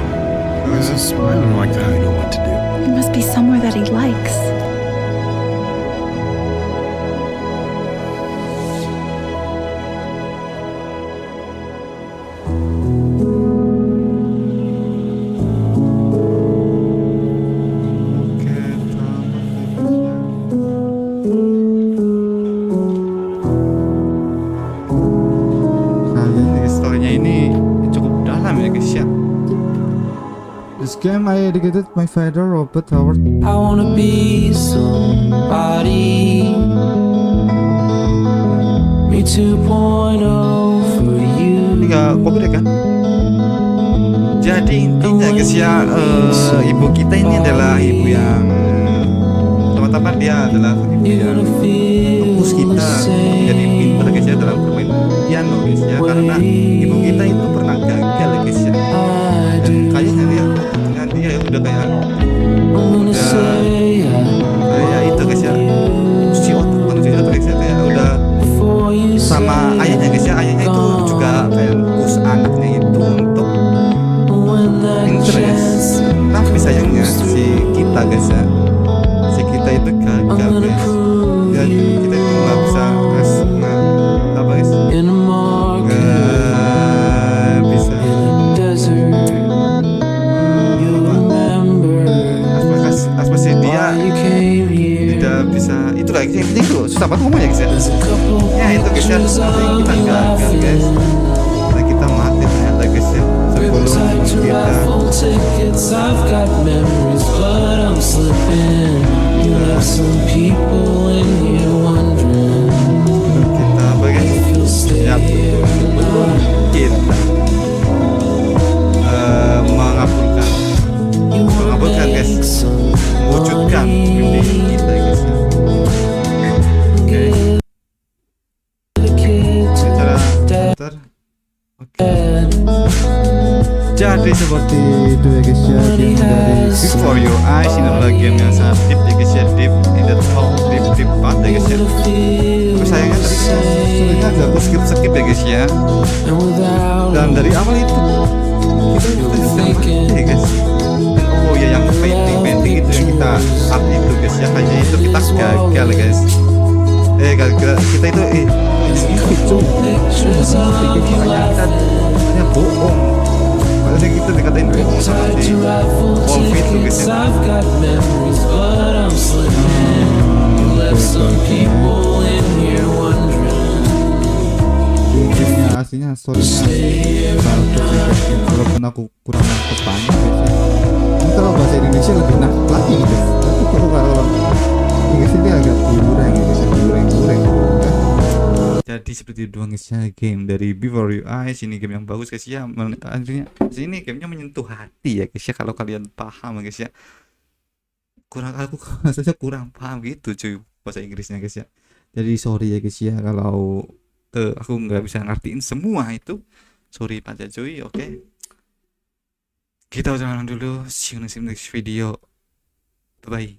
Why is he smiling like that? You know what to do. It must be somewhere that he likes. Historinya ini cukup dalam ya, guys ya. This game I dedicated my father Robert Howard. I wanna be somebody. Me 2.0 for you. Ini gak copyright kan? Jadi intinya guys ya, ibu kita ini adalah ibu yang teman-teman dia adalah ibu yang fokus kita jadi pintar guys ya dalam bermain piano guys ya, karena ibu kita itu pernah gagal guys ya, dan kayaknya dia udah kayak itu guys ya, cuci otak guys ya, kayak udah sama ayahnya guys ya, ayahnya itu juga kayak fokus anaknya itu untuk interest, tapi sayangnya si kita guys ya, si kita itu gagal guys, dan kita itu nggak bisa apa guys, nggak bisa aspasi dia tidak bisa, itu lah yang penting tuh susah banget ngomongnya guys ya, ya itu guys ya, kita gagal guys, dan kita mati ternyata guys ya, sebelum kita ya, kita mengabulkan guys, mewujudkan mimpi kita guys ya. Secara bentar. Jadi seperti itu ya guys ya, game dari Before Your Eyes ini adalah game yang sangat deep ya guys ya, deep in the top, deep banget ya guys ya. Tapi sayangnya tadi sebenarnya agak aku skip ya guys ya, dan dari awal itu kita sama ya guys, dan ya yang painting itu yang kita up itu guys ya, kayaknya itu kita gagal guys. Gagal kita itu itu makanya kita hanya bohong. Makanya kita dikatain bohong sama si Wolf itu guys ya. Aslinya sorry walaupun aku kurang tepat guys. Kalau bahasa Indonesia lebih enak lagi gitu. Tapi kalau Inggris ini agak kurang gitu, kurang. Jadi seperti itu doang guys ya game dari Before Your Eyes. Ini game yang bagus guys ya. Akhirnya ini gamenya menyentuh hati ya guys ya, kalau kalian paham guys ya. Aku rasanya kurang paham gitu cuy bahasa Inggrisnya guys ya. Jadi sorry ya guys ya kalau aku nggak bisa ngertiin semua itu. Sorry pada cuy, oke. Kita udahan dulu. See you next video. Bye bye.